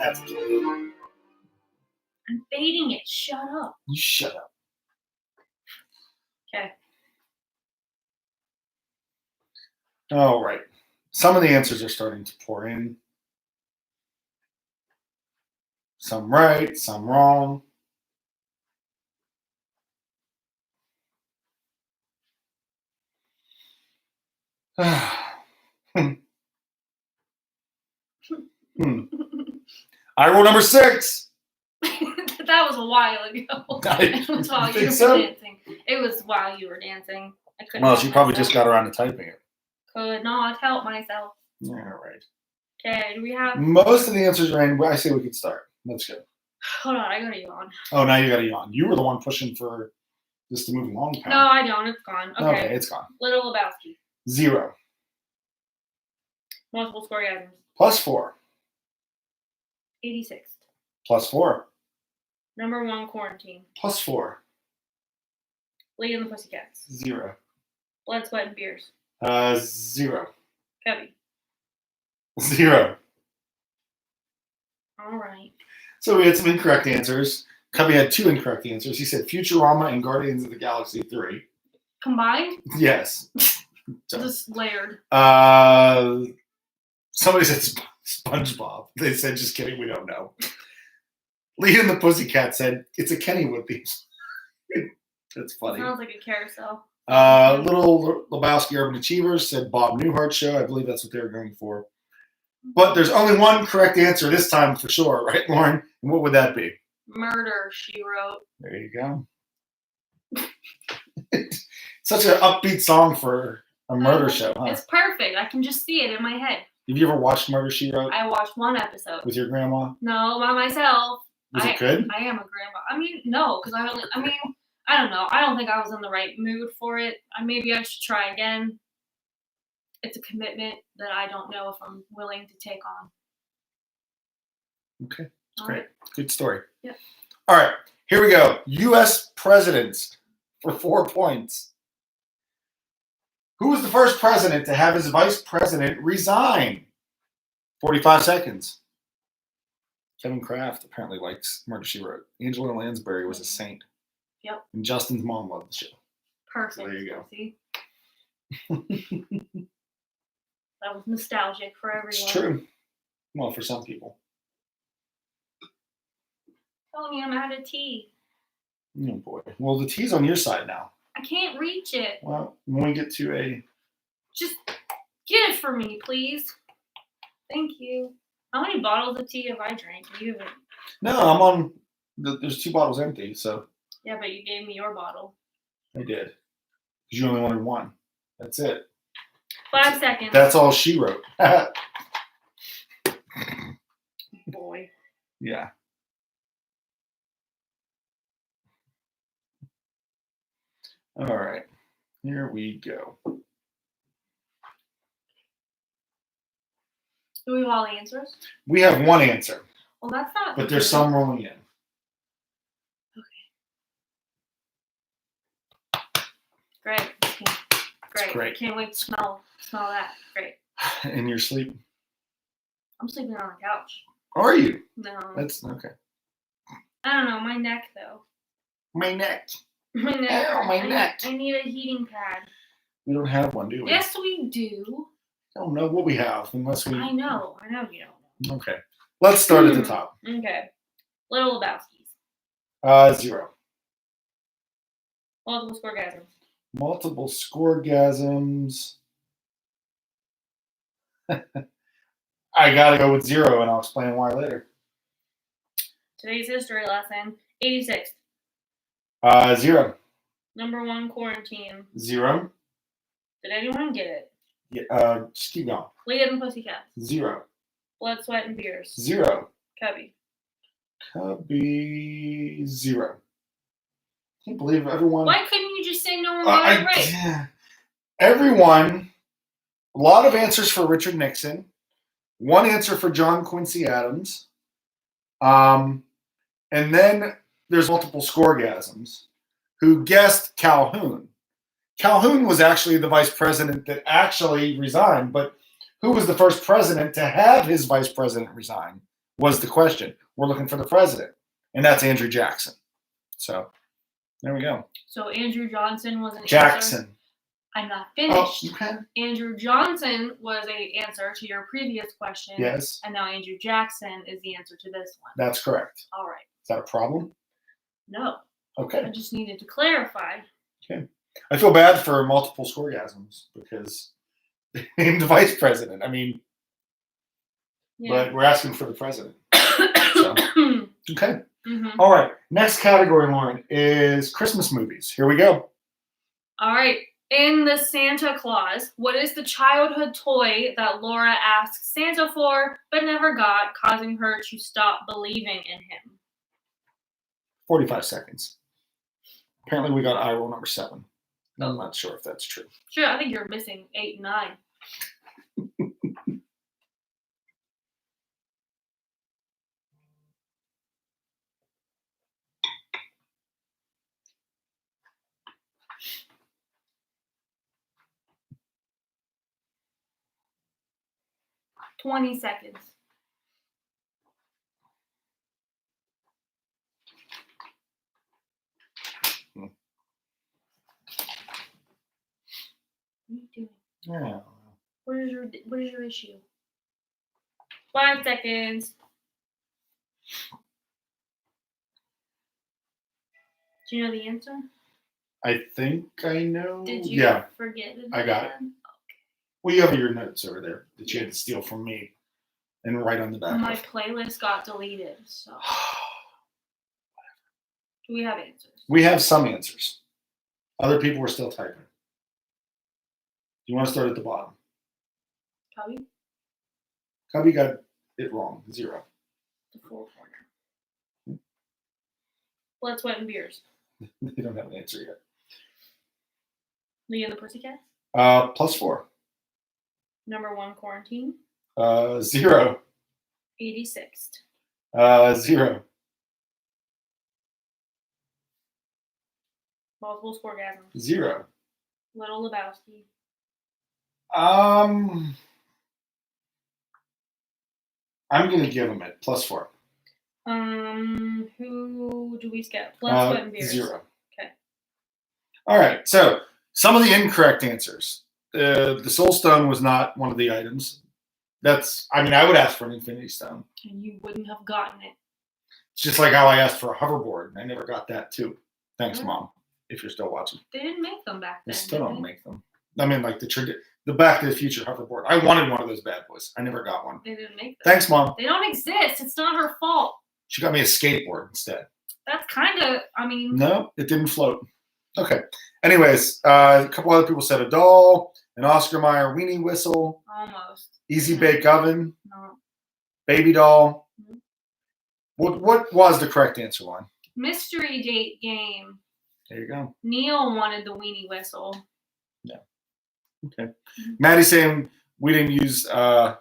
That's it. I'm fading it. Shut up. You shut up. Okay. All right. Some of the answers are starting to pour in. Some right, some wrong. I roll number 6. That was a while ago. It was while you think were so? dancing. It was while you were dancing. I couldn't. Well, help she probably myself. just got around to typing it. Could not help myself. All right. Okay, do we have? Most of the answers are in. I say we could start. Let's go. Hold on, I gotta yawn. Oh, now you got to yawn. You were the one pushing for this to move along. Pal. No, I don't. It's gone. Okay. Okay, it's gone. Little Lebowski. 0. Multiple score items. Plus 4. 86. Plus 4. Number 1 quarantine. Plus 4. Lady and the Pussycats. 0. Blood, Sweat, and Beers. 0. Cubby. 0. All right. So we had some incorrect answers. Cubby had 2 incorrect answers. He said Futurama and Guardians of the Galaxy 3. Combined? Yes. So, Just layered. somebody said SpongeBob. They said, just kidding, we don't know. Lee and the Pussycat said, it's a Kennywood theme. That's funny. Sounds like a carousel. Little Lebowski Urban Achievers said Bob Newhart Show. I believe that's what they were going for. But there's only one correct answer this time for sure, right, Lauren? And what would that be? Murder, She Wrote. There you go. Such an upbeat song for a murder show, huh? It's perfect. I can just see it in my head. Have you ever watched Murder, She Wrote I watched one episode. with your grandma? No, by myself. Was it good? I am a grandma. I mean, no, because I don't know. I don't think I was in the right mood for it. Maybe I should try again. It's a commitment that I don't know if I'm willing to take on. Okay, that's All great. right. Good story. Yeah. All right, here we go. U.S. presidents for 4 points. Who was the first president to have his vice president resign? 45 seconds. Kevin Kraft apparently likes Murder, She Wrote. Angela Lansbury was a saint. Yep. And Justin's mom loved the show. Perfect. There you go. See? That was nostalgic for everyone. It's true. Well, for some people. Telling me I'm out of tea. Oh, boy. Well, the tea's on your side now. I can't reach it. Well, when we get to a... Just get it for me, please. Thank you. How many bottles of tea have I drank? You haven't. No, I'm on... There's 2 bottles empty, so Yeah, but you gave me your bottle. I did. Because you only wanted 1. That's it. 5 seconds. That's all she wrote. Boy. Yeah. All right. Here we go. Do we have all the answers? We have 1 answer, Well, that's not. but there's some rolling in. Great. Great. great. Can't wait to smell that. Great. In your sleep. I'm sleeping on the couch. Are you? No. That's okay. I don't know. My neck, though. My neck. My neck. Ow, my neck. I need a heating pad. We don't have one, do we? Yes, we do. I don't know what we have unless we. I know you don't know. Okay. Let's start at the top. Okay. Little Lebowski's. 0. Multiple scoregasms. Multiple scoregasms. I gotta go with 0, and I'll explain why later. Today's history lesson. 86. 0. Number 1 quarantine. 0. Did anyone get it? Yeah, just keep going. Lady and the Pussycats. 0. Blood, Sweat, and Beers. 0. Cubby. Cubby 0. I can't believe everyone. Why couldn't you just say no one got it right? Yeah. Everyone. A lot of answers for Richard Nixon. 1 answer for John Quincy Adams. And then there's multiple scoregasms who guessed Calhoun. Calhoun was actually the vice president that actually resigned, but who was the first president to have his vice president resign? was the question. We're looking for the president, and that's Andrew Jackson. So there we go. So Andrew Johnson was an answer. Jackson. I'm not Oh, finished. okay. Andrew Johnson was a answer to your previous question. Yes, And now Andrew Jackson is the answer to this one. that's correct. All right. Is that a problem? No. Okay. I just needed to clarify. I feel bad for multiple scoregasms because they named the vice president. I mean, but we're asking for the president. So, okay. Mm-hmm. All right. Next category, Lauren, is Christmas movies. Here we go. All right. In the Santa Claus, what is the childhood toy that Laura asked Santa for but never got, causing her to stop believing in him? 45 seconds. Apparently, we got eye roll number 7. I'm not sure if that's true. Sure, I think you're missing 8 and 9. $20 seconds. What are you doing? Yeah. What is your issue? 5 seconds. Do you know the answer? I think I know. Did you Yeah. forget it? I got it. Well, you have your notes over there that you had to steal from me and write on the back. My of. playlist got deleted, so do we have answers? We have some answers. Other people were still typing. You want to start at the bottom? Cubby? Cubby got it wrong. 0. The 4 corner. Blood, Sweat, and Beers. They don't have an answer yet. Leah and the Pussycats? +4. Number 1, Quarantine. 0. 86th. 0. Multiple Scoregasms. 0. Little Lebowski. I'm gonna give him it +4. Who do we skip? Blood, Sweat, and Beers. 0. Okay. All right. So some of the incorrect answers. The Soul Stone was not one of the items. I would ask for an Infinity Stone. And you wouldn't have gotten it. It's just like how I asked for a hoverboard. I never got that too. Thanks, Mm. Mom, if you're still watching. They didn't make them back They then. still did don't they? make them. I mean, like the Back to the Future hoverboard. I wanted one of those bad boys. I never got one. They didn't make them. Thanks, Mom. They don't exist. It's not her fault. She got me a skateboard instead. That's kind of, No, it didn't float. Okay. Anyways, a couple other people said a doll, an Oscar Mayer weenie whistle, almost. easy bake oven, No. baby doll. Mhm. What was the correct answer, Lauren? Mystery date game. There you go. Neil wanted the weenie whistle. Okay. Maddie's saying we didn't use the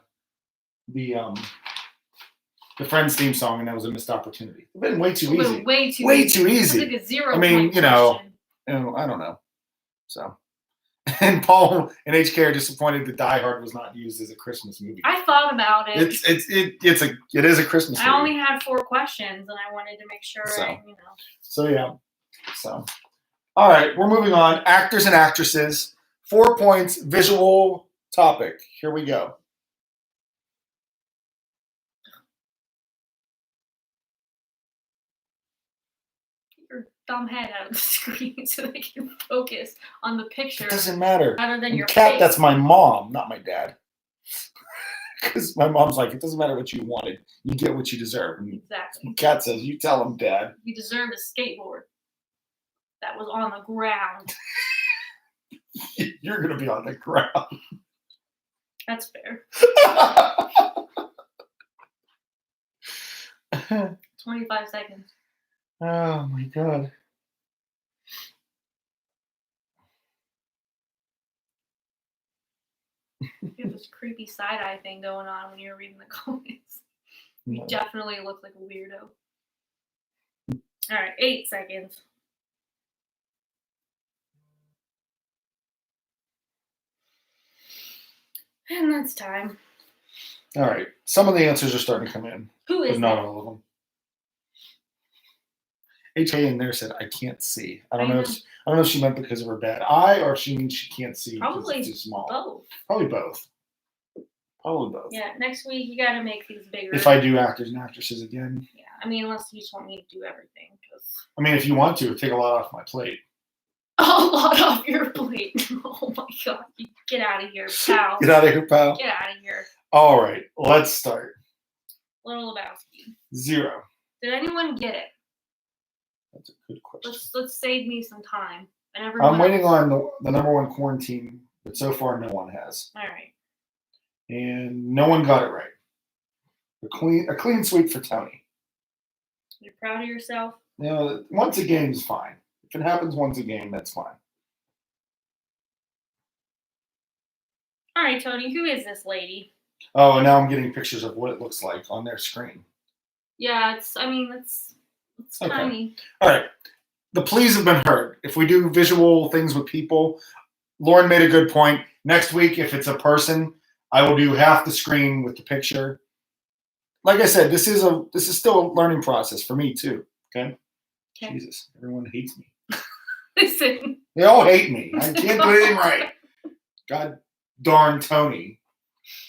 Friends theme song, and that was a missed opportunity. It's been way too easy. Way too Way easy. too It's easy. like a 0 I mean, point you know, question. I don't know. So, and Paul and HK are disappointed that Die Hard was not used as a Christmas movie. I thought about it. It is a Christmas movie. I only had 4 questions, and I wanted to make sure So yeah. So, all right, we're moving on. Actors and actresses. 4 points. Visual topic. Here we go. your dumb head out of the screen so they can focus on the picture It doesn't matter. rather than And your Cat, face. that's my mom, not my dad. Because my mom's like, it doesn't matter what you wanted. You get what you deserve. And Exactly. Cat says, you tell him, Dad. You deserved a skateboard that was on the ground. You're going to be on the ground. That's fair. 25 seconds. Oh, my God. You have this creepy side eye thing going on when you're reading the comments. You No. definitely look like a weirdo. All right, 8 seconds. And that's time. All right. Some of the answers are starting to come in, Who but is not that? all of them. HA in there said, "I can't see." I don't I know. know. I don't know if she meant because of her bad eye or if she means she can't see because Probably it's too small. both. Probably both. Probably both. Yeah, next week you gotta make these bigger. If I do actors and actresses again, Yeah, I mean, unless you just want me to do everything, because I mean, if you want to, take a lot off my plate. a lot off your plate. Oh my god, you get out of here, pal. Get out of here, pal. Get out of here. All right, let's start. Little Lebowski. 0. Did anyone get it? That's a good question. Let's save me some time. And everyone I'm waiting else. on the number one quarantine, but so far no one has, All right. and no one got it right. A clean sweep for Tony. You're proud of yourself? You know, once a game is fine. If it happens once a game, that's fine. All right, Tony, who is this lady? Oh, and now I'm getting pictures of what it looks like on their screen. Yeah, it's Okay. tiny. All right. The pleas have been heard. If we do visual things with people, Lauren made a good point. Next week, if it's a person, I will do half the screen with the picture. Like I said, this is still a learning process for me too. Okay. Okay. Jesus, everyone hates me. Listen. They all hate me. I can't do anything right. God darn Tony,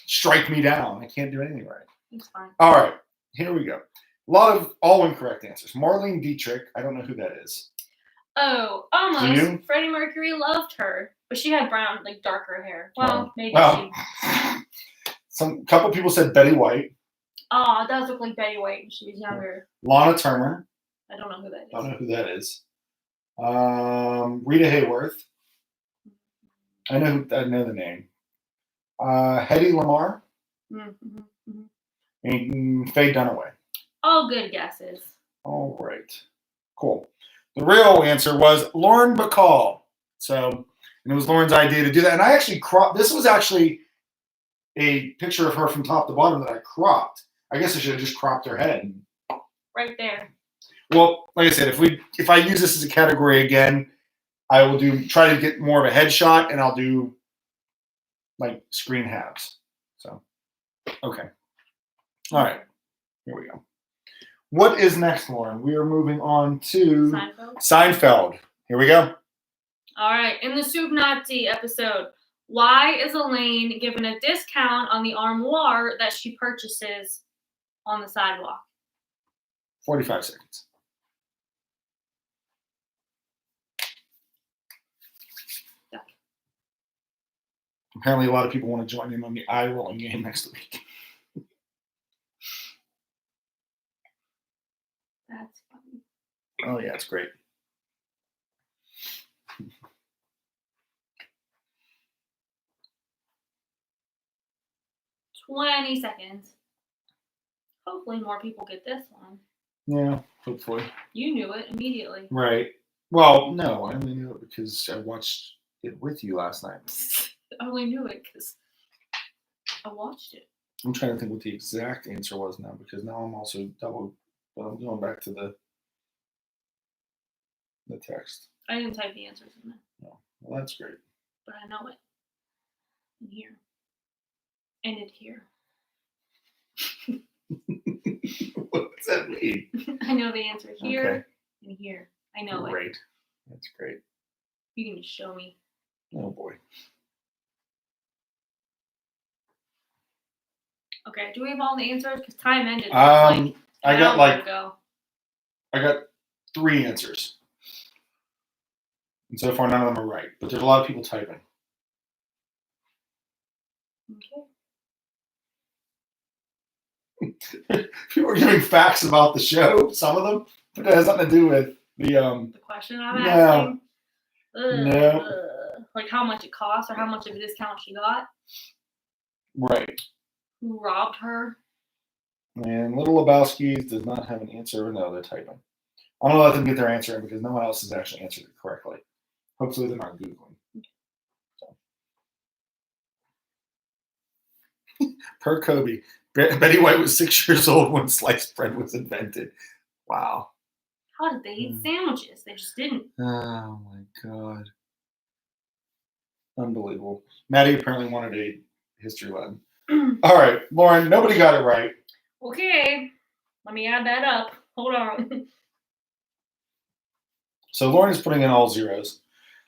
strike me down. I can't do anything right. It's fine. All right, here we go. A lot of all incorrect answers. Marlene Dietrich, I don't know who that is. Oh, Do almost. you? Freddie Mercury loved her, but she had brown, like darker hair. Well, maybe Well, she. some couple people said Betty White, Oh, it does look like Betty White when she was younger. Lana Turner. I don't know who that is. I don't know who that is. Rita Hayworth. I know the name. Hedy Lamarr Mm-hmm. and Faye Dunaway. All good guesses. All right. Cool. The real answer was Lauren Bacall. So, and it was Lauren's idea to do that. And I actually this was actually a picture of her from top to bottom that I cropped. I guess I should have just cropped her head. Right there. Well, like I said, if I use this as a category again, I will try to get more of a headshot, and I'll do like screen halves. So, okay. All right. Here we go. What is next, Lauren? We are moving on to Seinfeld. Here we go. All right. In the Soup Nazi episode, why is Elaine given a discount on the armoire that she purchases on the sidewalk? 45 seconds. Duck. Apparently, a lot of people want to join in on the eye rolling game next week. That's funny. Oh, yeah, it's great. $20 seconds. Hopefully more people get this one. Yeah, hopefully. You knew it immediately. Right. Well, no, I only knew it because I watched it with you last night. I only knew it because I watched it. I'm trying to think what the exact answer was now because now I'm also double. But I'm going back to the text. I didn't type the answers in there, No, well, that's great. but I know it. In here. And it here. What does that mean? I know the answer here Okay. and here. I know it. Great. That's great. You can just show me. Oh boy. Okay, do we have all the answers? Because time ended. I got an hour like ago. I got 3 answers. And so far none of them are right. But there's a lot of people typing. Okay. People are giving facts about the show, some of them, but that has nothing to do with the The question I'm No. asking. No. Like how much it cost or how much of a discount she got. right. Who robbed her? And Little Lebowski's does not have an answer. No, they're typing. I'm gonna let them get their answer in because no one else has actually answered it correctly. Hopefully they're not Googling. So. Per Kobe, Betty White was 6 years old when sliced bread was invented. Wow. How did they eat sandwiches? They just didn't. Oh my God. Unbelievable. Maddie apparently wanted a history lesson. All right, Lauren, nobody got it right. Okay, let me add that up. Hold on. So Lauren is putting in all zeros.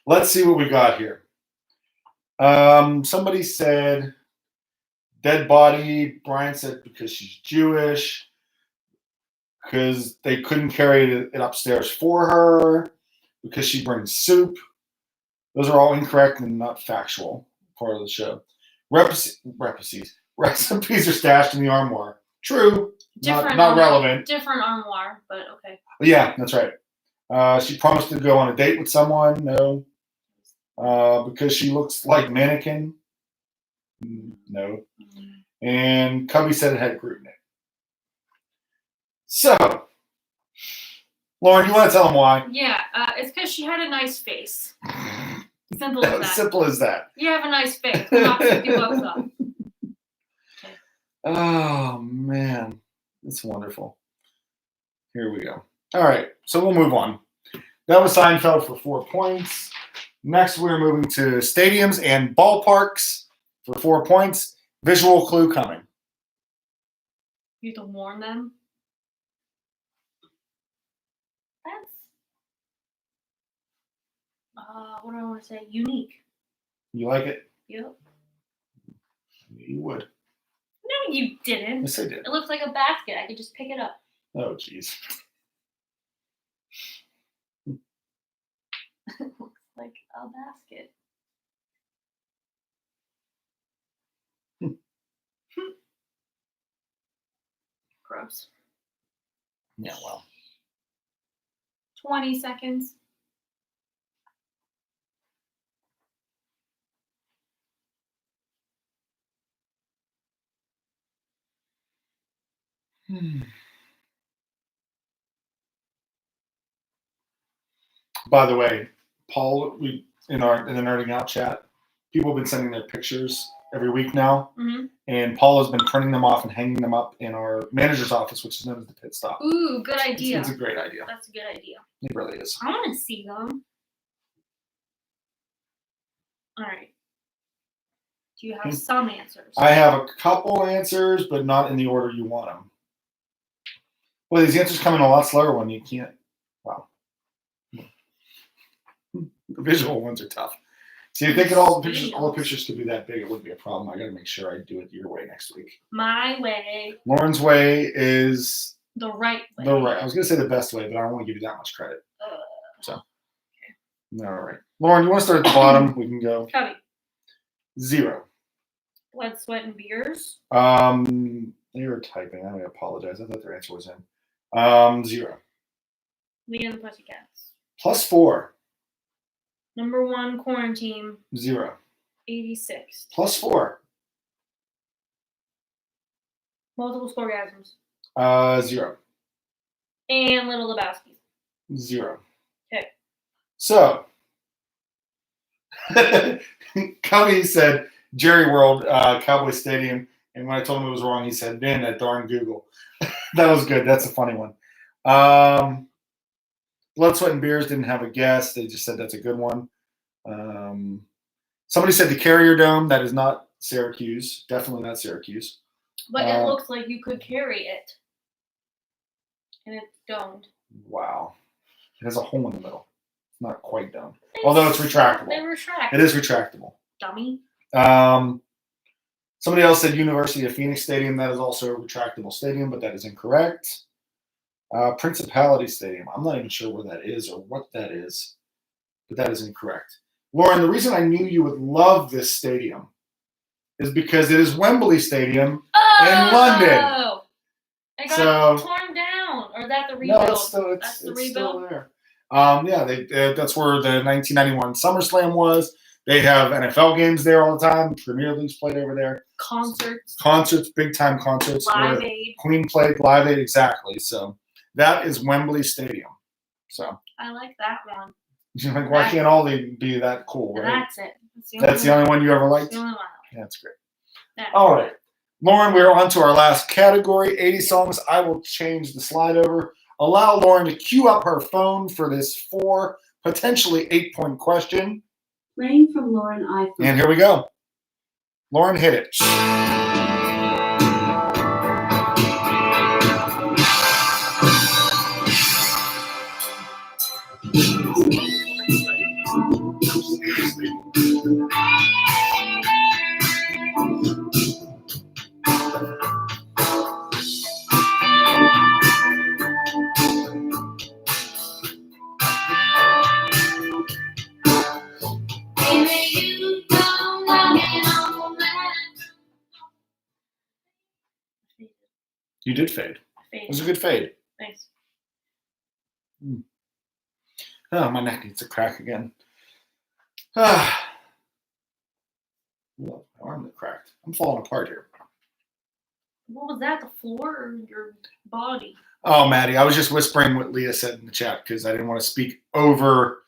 Let's see what we got here. Somebody said dead body. Brian said because she's Jewish. Because they couldn't carry it upstairs for her. Because she brings soup. Those are all incorrect and not factual part of the show. Recipes are stashed in the armoire. True. Not relevant. Different armoire, but okay. Yeah, that's right. She promised to go on a date with someone. No. Because she looks like mannequin. No. And Cubby said it had gluten in it. So, Lauren, you want to tell them why? Yeah, it's because she had a nice face. Simple as that. Simple as that. You have a nice face. Knock $50 off. Okay. Oh, man. That's wonderful. Here we go. All right, so we'll move on. That was Seinfeld for 4 points. Next, we're moving to stadiums and ballparks for 4 points. Visual clue coming. You have to warn them. That's what do I want to say? Unique. You like it? Yep. You would. No, you didn't. Yes, I did. It looks like a basket. I could just pick it up. Oh, jeez. It looks like a basket. Gross. Yeah, well. 20 seconds. By the way, Paul, we in the Nerding Out chat, people have been sending their pictures every week now, and Paul has been printing them off and hanging them up in our manager's office, which is known as the pit stop. Ooh, good idea. It's a great idea. That's a good idea. It really is. I want to see them. All right. Do you have some answers? I have a couple answers, but not in the order you want them. Well, these answers come in a lot slower when you can't. Wow. The visual ones are tough. See, you think all the pictures could be that big, it wouldn't be a problem. I got to make sure I do it your way next week. My way. Lauren's way is the right way. The right. I was going to say the best way, but I don't want to give you that much credit. So, okay. All right, Lauren, you want to start at the bottom? We can go. Cubby. 0. Blood, sweat, and beers. They were typing. I apologize. I thought their answer was in. 0. Lead and the Pussycats. +4. Number 1, Quarantine. 0. 86. +4. Multiple Scoregasms. 0. And Little Lebowski. 0. Okay. So, Cubby said Jerry World, Cowboy Stadium, and when I told him it was wrong, he said, "Man, that darn Google." That was good. That's a funny one. Blood, Sweat, and Beers didn't have a guess. They just said that's a good one. Somebody said the Carrier Dome. That is not Syracuse. Definitely not Syracuse. But it looks like you could carry it. And it's domed. Wow. It has a hole in the middle. It's not quite domed. Although it's retractable. They retract. It is retractable. Dummy. Somebody else said University of Phoenix Stadium. That is also a retractable stadium, but that is incorrect. Principality Stadium. I'm not even sure where that is or what that is, but that is incorrect. Lauren, the reason I knew you would love this stadium is because it is Wembley Stadium in London. It got torn down. Or is that the rebuild? No, it's the rebuild? still there. That's where the 1991 SummerSlam was. They have NFL games there all the time. Premier League's played over there. Concerts, big time concerts. Live Aid. Queen played Live Aid, exactly. So that is Wembley Stadium. So I like that one. Like, why can't all they be that cool, right? That's it. That's the only one you ever liked? The only one. Yeah, that's great. All right. Lauren, we're on to our last category, 80 songs. I will change the slide over. Allow Lauren to queue up her phone for this 4, potentially 8-point question. Playing from Lauren iPhone. And here we go. Lauren, hit it. You did fade. Fade. It was a good fade. Thanks. Oh, my neck needs to crack again. Ah. Look, my arm that cracked. I'm falling apart here. What was that? The floor or your body? Oh, Maddie, I was just whispering what Leah said in the chat because I didn't want to speak over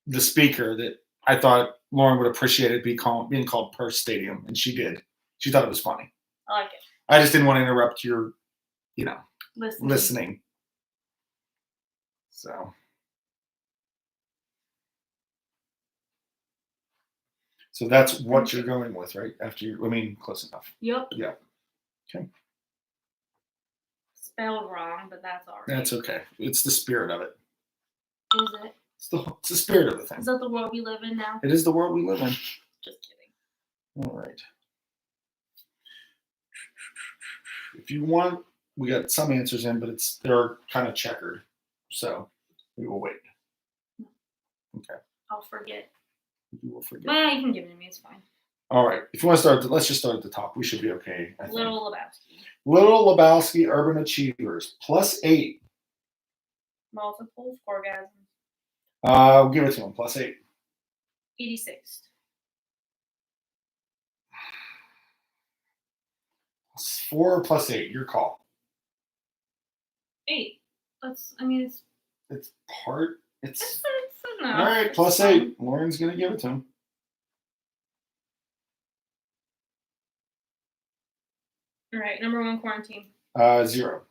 the speaker. That I thought Lauren would appreciate it being called Purse Stadium, and she did. She thought it was funny. I like it. I just didn't want to interrupt your, Listen. listening. So that's what you're going with, right? Close enough. Yep. Yeah. Okay. Spelled wrong, but that's all right. That's okay. It's the spirit of it. Is it? It's the spirit of the thing. Is that the world we live in now? It is the world we live in. Just kidding. All right. If you want, we got some answers in, but they're kind of checkered. So we will wait. Okay. I'll forget. You will forget. Well, you can give it to me. It's fine. All right. If you want to start, let's just start at the top. We should be okay. I think. Little Lebowski. Little Lebowski Urban Achievers +8. Multiple orgasms. We'll give it to him. +8. 86. +4 +8. Your call. 8. It's It's part. enough. All right. It's +8. fine. Lauren's gonna give it to him. All right. Number 1 quarantine. 0.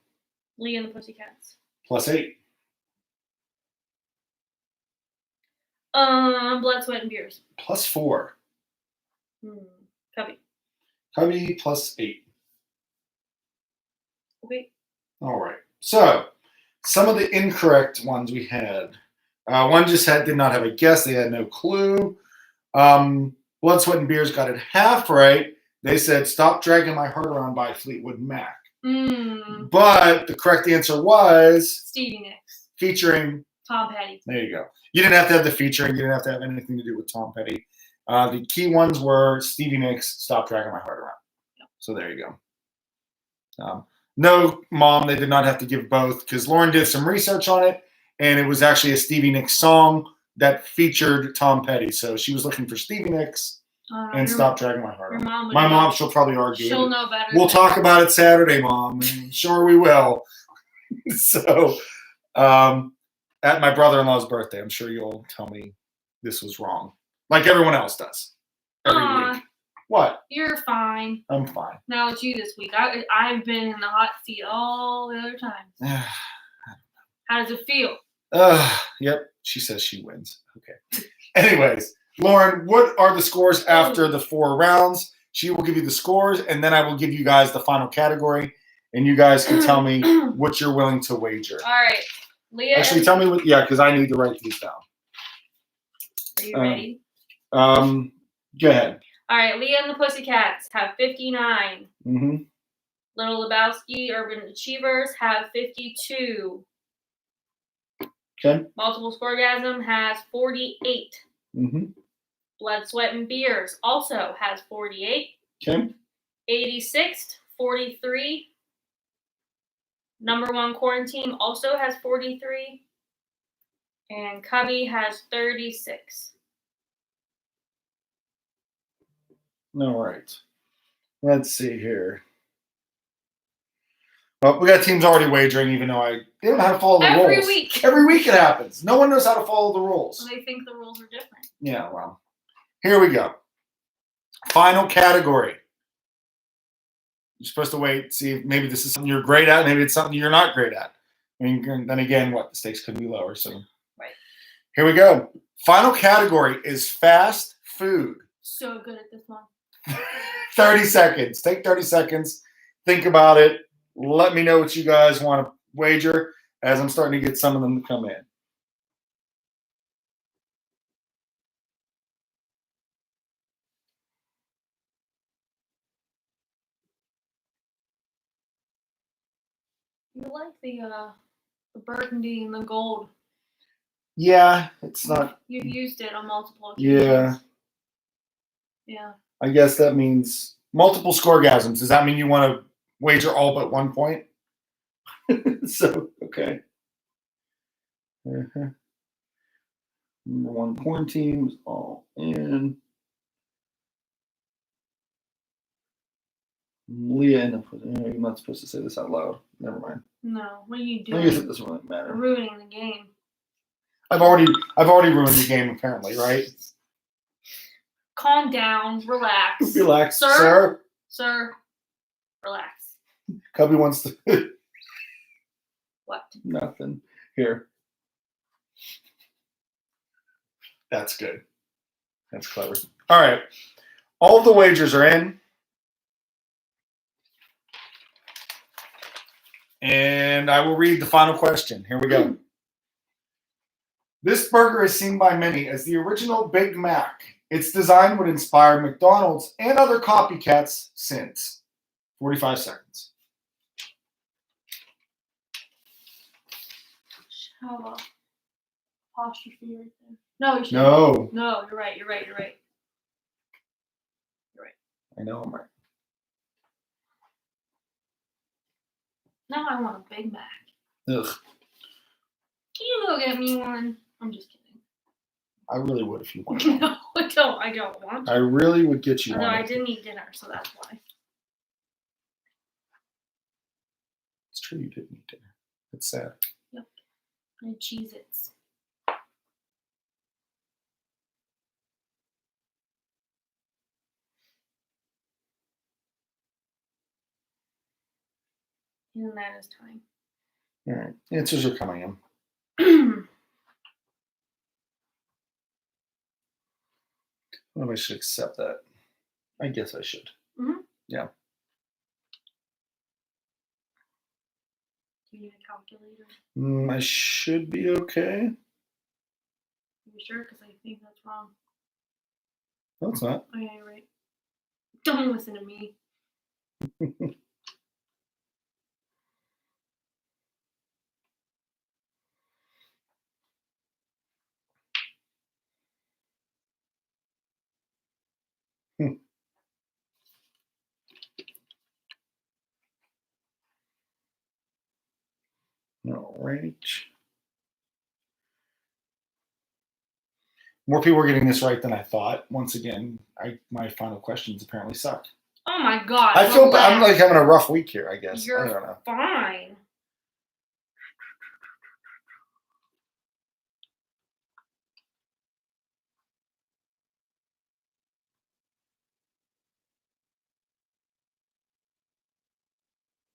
Lee and the Pussycats. +8. Blood, Sweat, and Beers. +4. Cubby. Cubby +8. Okay. All right. So some of the incorrect ones we had. One just did not have a guess. They had no clue. Blood, Sweat, and Beers got it half right. They said "Stop Dragging My Heart Around" by Fleetwood Mac. But the correct answer was Stevie Nicks. featuring Tom Petty. There you go. You didn't have to have the featuring. You didn't have to have anything to do with Tom Petty. The key ones were Stevie Nicks, "Stop Dragging My Heart Around." Yep. So there you go. No, Mom, they did not have to give both because Lauren did some research on it, and it was actually a Stevie Nicks song that featured Tom Petty. So she was looking for Stevie Nicks and "Stop Dragging My Heart Around." My mom, she'll probably argue. She'll know better. We'll talk about it Saturday, Mom. Sure, we will. So, at my brother-in-law's birthday, I'm sure you'll tell me this was wrong, like everyone else does every week. What? You're fine. I'm fine. Now it's you this week. I've been in the hot seat all the other times. How does it feel? Yep. She says she wins. Okay. Anyways, Lauren, what are the scores after the 4 rounds? She will give you the scores, and then I will give you guys the final category, and you guys can tell me what you're willing to wager. All right. Leah. Actually, tell me what. Yeah, because I need to write these down. Are you ready? Go ahead. All right. Leah and the Pussycats have 59. Mm-hmm. Little Lebowski Urban Achievers have 52. Okay. Multiple Scoregasm has 48. Mm-hmm. Blood, Sweat, and Beers also has 48. Okay. 86, 43. Number 1 Quarantine also has 43. And Cubby has 36. All right. Let's see here. Well, we got teams already wagering, even though they don't know how to follow the rules. Every week. Every week it happens. No one knows how to follow the rules. They think the rules are different. Yeah, well, here we go. Final category. You're supposed to wait, see if maybe this is something you're great at, maybe it's something you're not great at. I mean, then again, the stakes could be lower. So, right. Here we go. Final category is fast food. So good at this one. 30 seconds. Take 30 seconds. Think about it. Let me know what you guys want to wager as I'm starting to get some of them to come in. You like the burgundy and the gold. Yeah, it's not. You've used it on multiple occasions. Yeah. Yeah. I guess that means multiple scoregasms. Does that mean you want to wager all but 1 point? So, okay. Uh-huh. Number one quarantine was all in. Leah ended up with, you're not supposed to say this out loud. Never mind. No, what are you I guess it doing? doesn't really You're matter. ruining the game. I've already ruined the game apparently, right? Calm down. Relax. Relax, Sir? sir. Sir, relax. Cubby wants to What? nothing. Here. That's good. That's clever. All right. All of the wagers are in. And I will read the final question. Here we go. This burger is seen by many as the original Big Mac. Its design would inspire McDonald's and other copycats since. 45 seconds. Have a apostrophe right there. No, you should. No. No, you're right. You're right. You're right. I know I'm right. Now I want a Big Mac. Ugh. Can you go get me one? I'm just kidding. I really would if you wanted. No, I don't. I don't want to. I really would get you Although one. I didn't eat dinner, so that's why. It's true you didn't eat dinner. It's sad. And Cheez-Its. And that is time. All right. Answers are coming in. I don't know if I should accept that. I guess I should. Mhm. Yeah. Do you need a calculator? I should be okay. Are you sure? Because I think that's wrong. No, it's not. Oh, yeah, you're right. Don't listen to me. All right. More people are getting this right than I thought. Once again, my final questions apparently sucked. Oh my god. I feel relax. I'm like having a rough week here, I guess. You're I don't know. fine.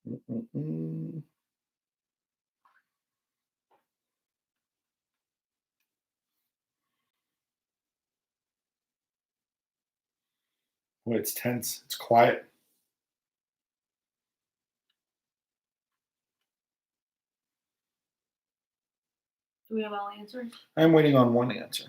Mm-mm-mm. Boy, it's tense. It's quiet. Do we have all answers? I'm waiting on one answer.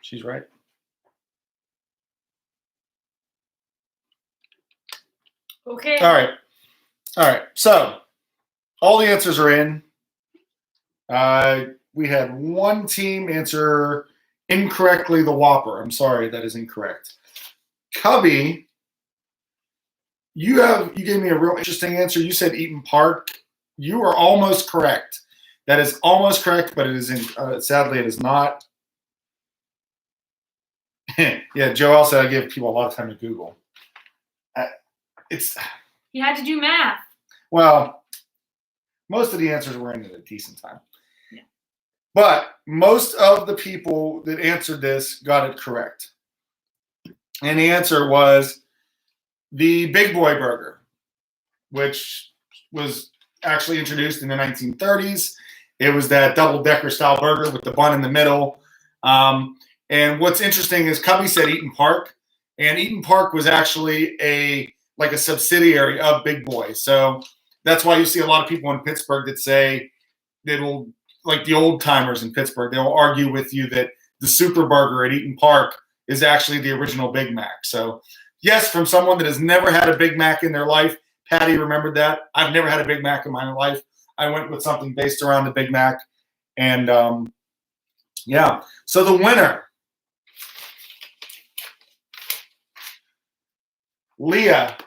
She's right. Okay. All right. So all the answers are in. We had one team answer incorrectly the Whopper. I'm sorry, that is incorrect. Cubby, you gave me a real interesting answer. You said Eaton Park. You are almost correct. That is almost correct, but it is sadly it is not. Yeah, Joel said I give people a lot of time to Google. You had to do math. Well, most of the answers were in at a decent time. Yeah. But most of the people that answered this got it correct. And the answer was the Big Boy Burger, which was actually introduced in the 1930s. It was that double-decker style burger with the bun in the middle. And what's interesting is Cubby said Eaton Park, and Eaton Park was actually a subsidiary of Big Boy. So that's why you see a lot of people in Pittsburgh that say they will, like the old timers in Pittsburgh, they'll argue with you that the Super Burger at Eaton Park is actually the original Big Mac. So yes, from someone that has never had a Big Mac in their life, Patty remembered that. I've never had a Big Mac in my life. I went with something based around the Big Mac. And Yeah. So the winner, Leah.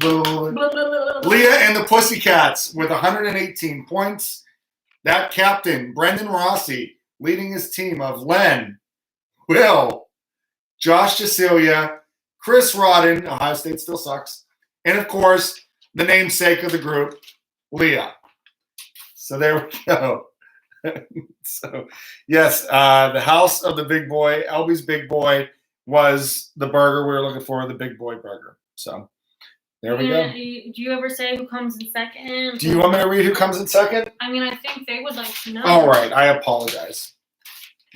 Leah and the Pussycats with 118 points. That captain, Brendan Rossi, leading his team of Len, Will, Josh Cecilia, Chris Rodden, Ohio State still sucks, and of course, the namesake of the group, Leah. So there we go. So, yes, the house of the big boy, Elby's big boy, was the burger we were looking for, the big boy burger. So there we go. Do you ever say who comes in second? Do you want me to read who comes in second? I mean, I think they would like to know. All right, I apologize.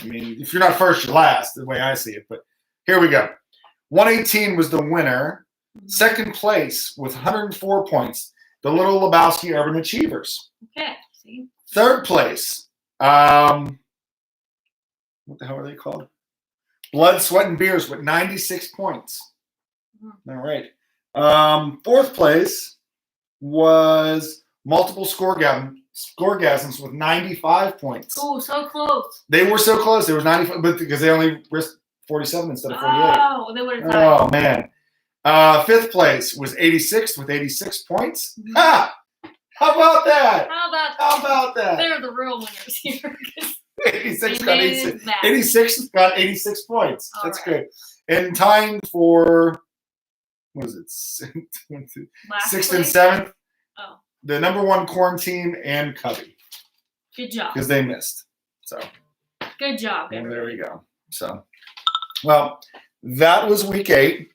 I mean, if you're not first, you're last, the way I see it. But here we go. 118 was the winner. Second place with 104 points, the Little Lebowski Urban Achievers. Okay, see? Third place, what the hell are they called? Blood, Sweat, and Beers with 96 points. All right. Fourth place was Multiple Scoregasms with 95 points. Oh, so close. They were so close. There was 95, but because they only risked 47 instead of 48. Oh, they would have tied. Oh, man. Fifth place was 86 with 86 points. Mhm. Ha! How about that? How about How about that? They're the real winners here. 86 They got made 86. it back. 86 got 86 points. All That's right. good. And tying for, what is it, Last sixth and place? seventh, Oh, the number one corn team and Cubby, good job. because they missed. So Good job. and there everybody. we go. So, well, that was week 8.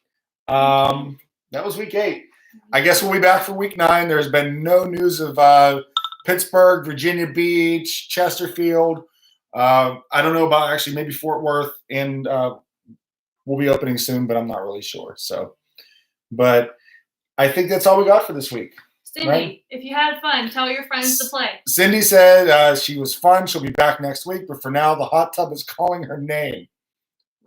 That was week 8. I guess we'll be back for week 9. There's been no news of Pittsburgh, Virginia Beach, Chesterfield. I don't know about actually maybe Fort Worth, and we'll be opening soon, but I'm not really sure. So, but I think that's all we got for this week. Cindy, Right. if you had fun, tell your friends to play. Cindy said she was fun. She'll be back next week, but for now, the hot tub is calling her name.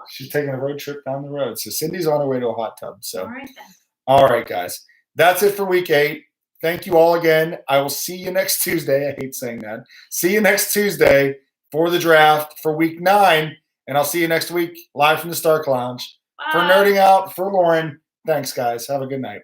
She's taking a road trip down the road. So Cindy's on her way to a hot tub. So, All right then. all right, guys. That's it for week 8. Thank you all again. I will see you next Tuesday. I hate saying that. See you next Tuesday for the draft for week 9. And I'll see you next week live from the Stark Lounge. For Bye. Nerding Out, for Lauren, thanks, guys. Have a good night.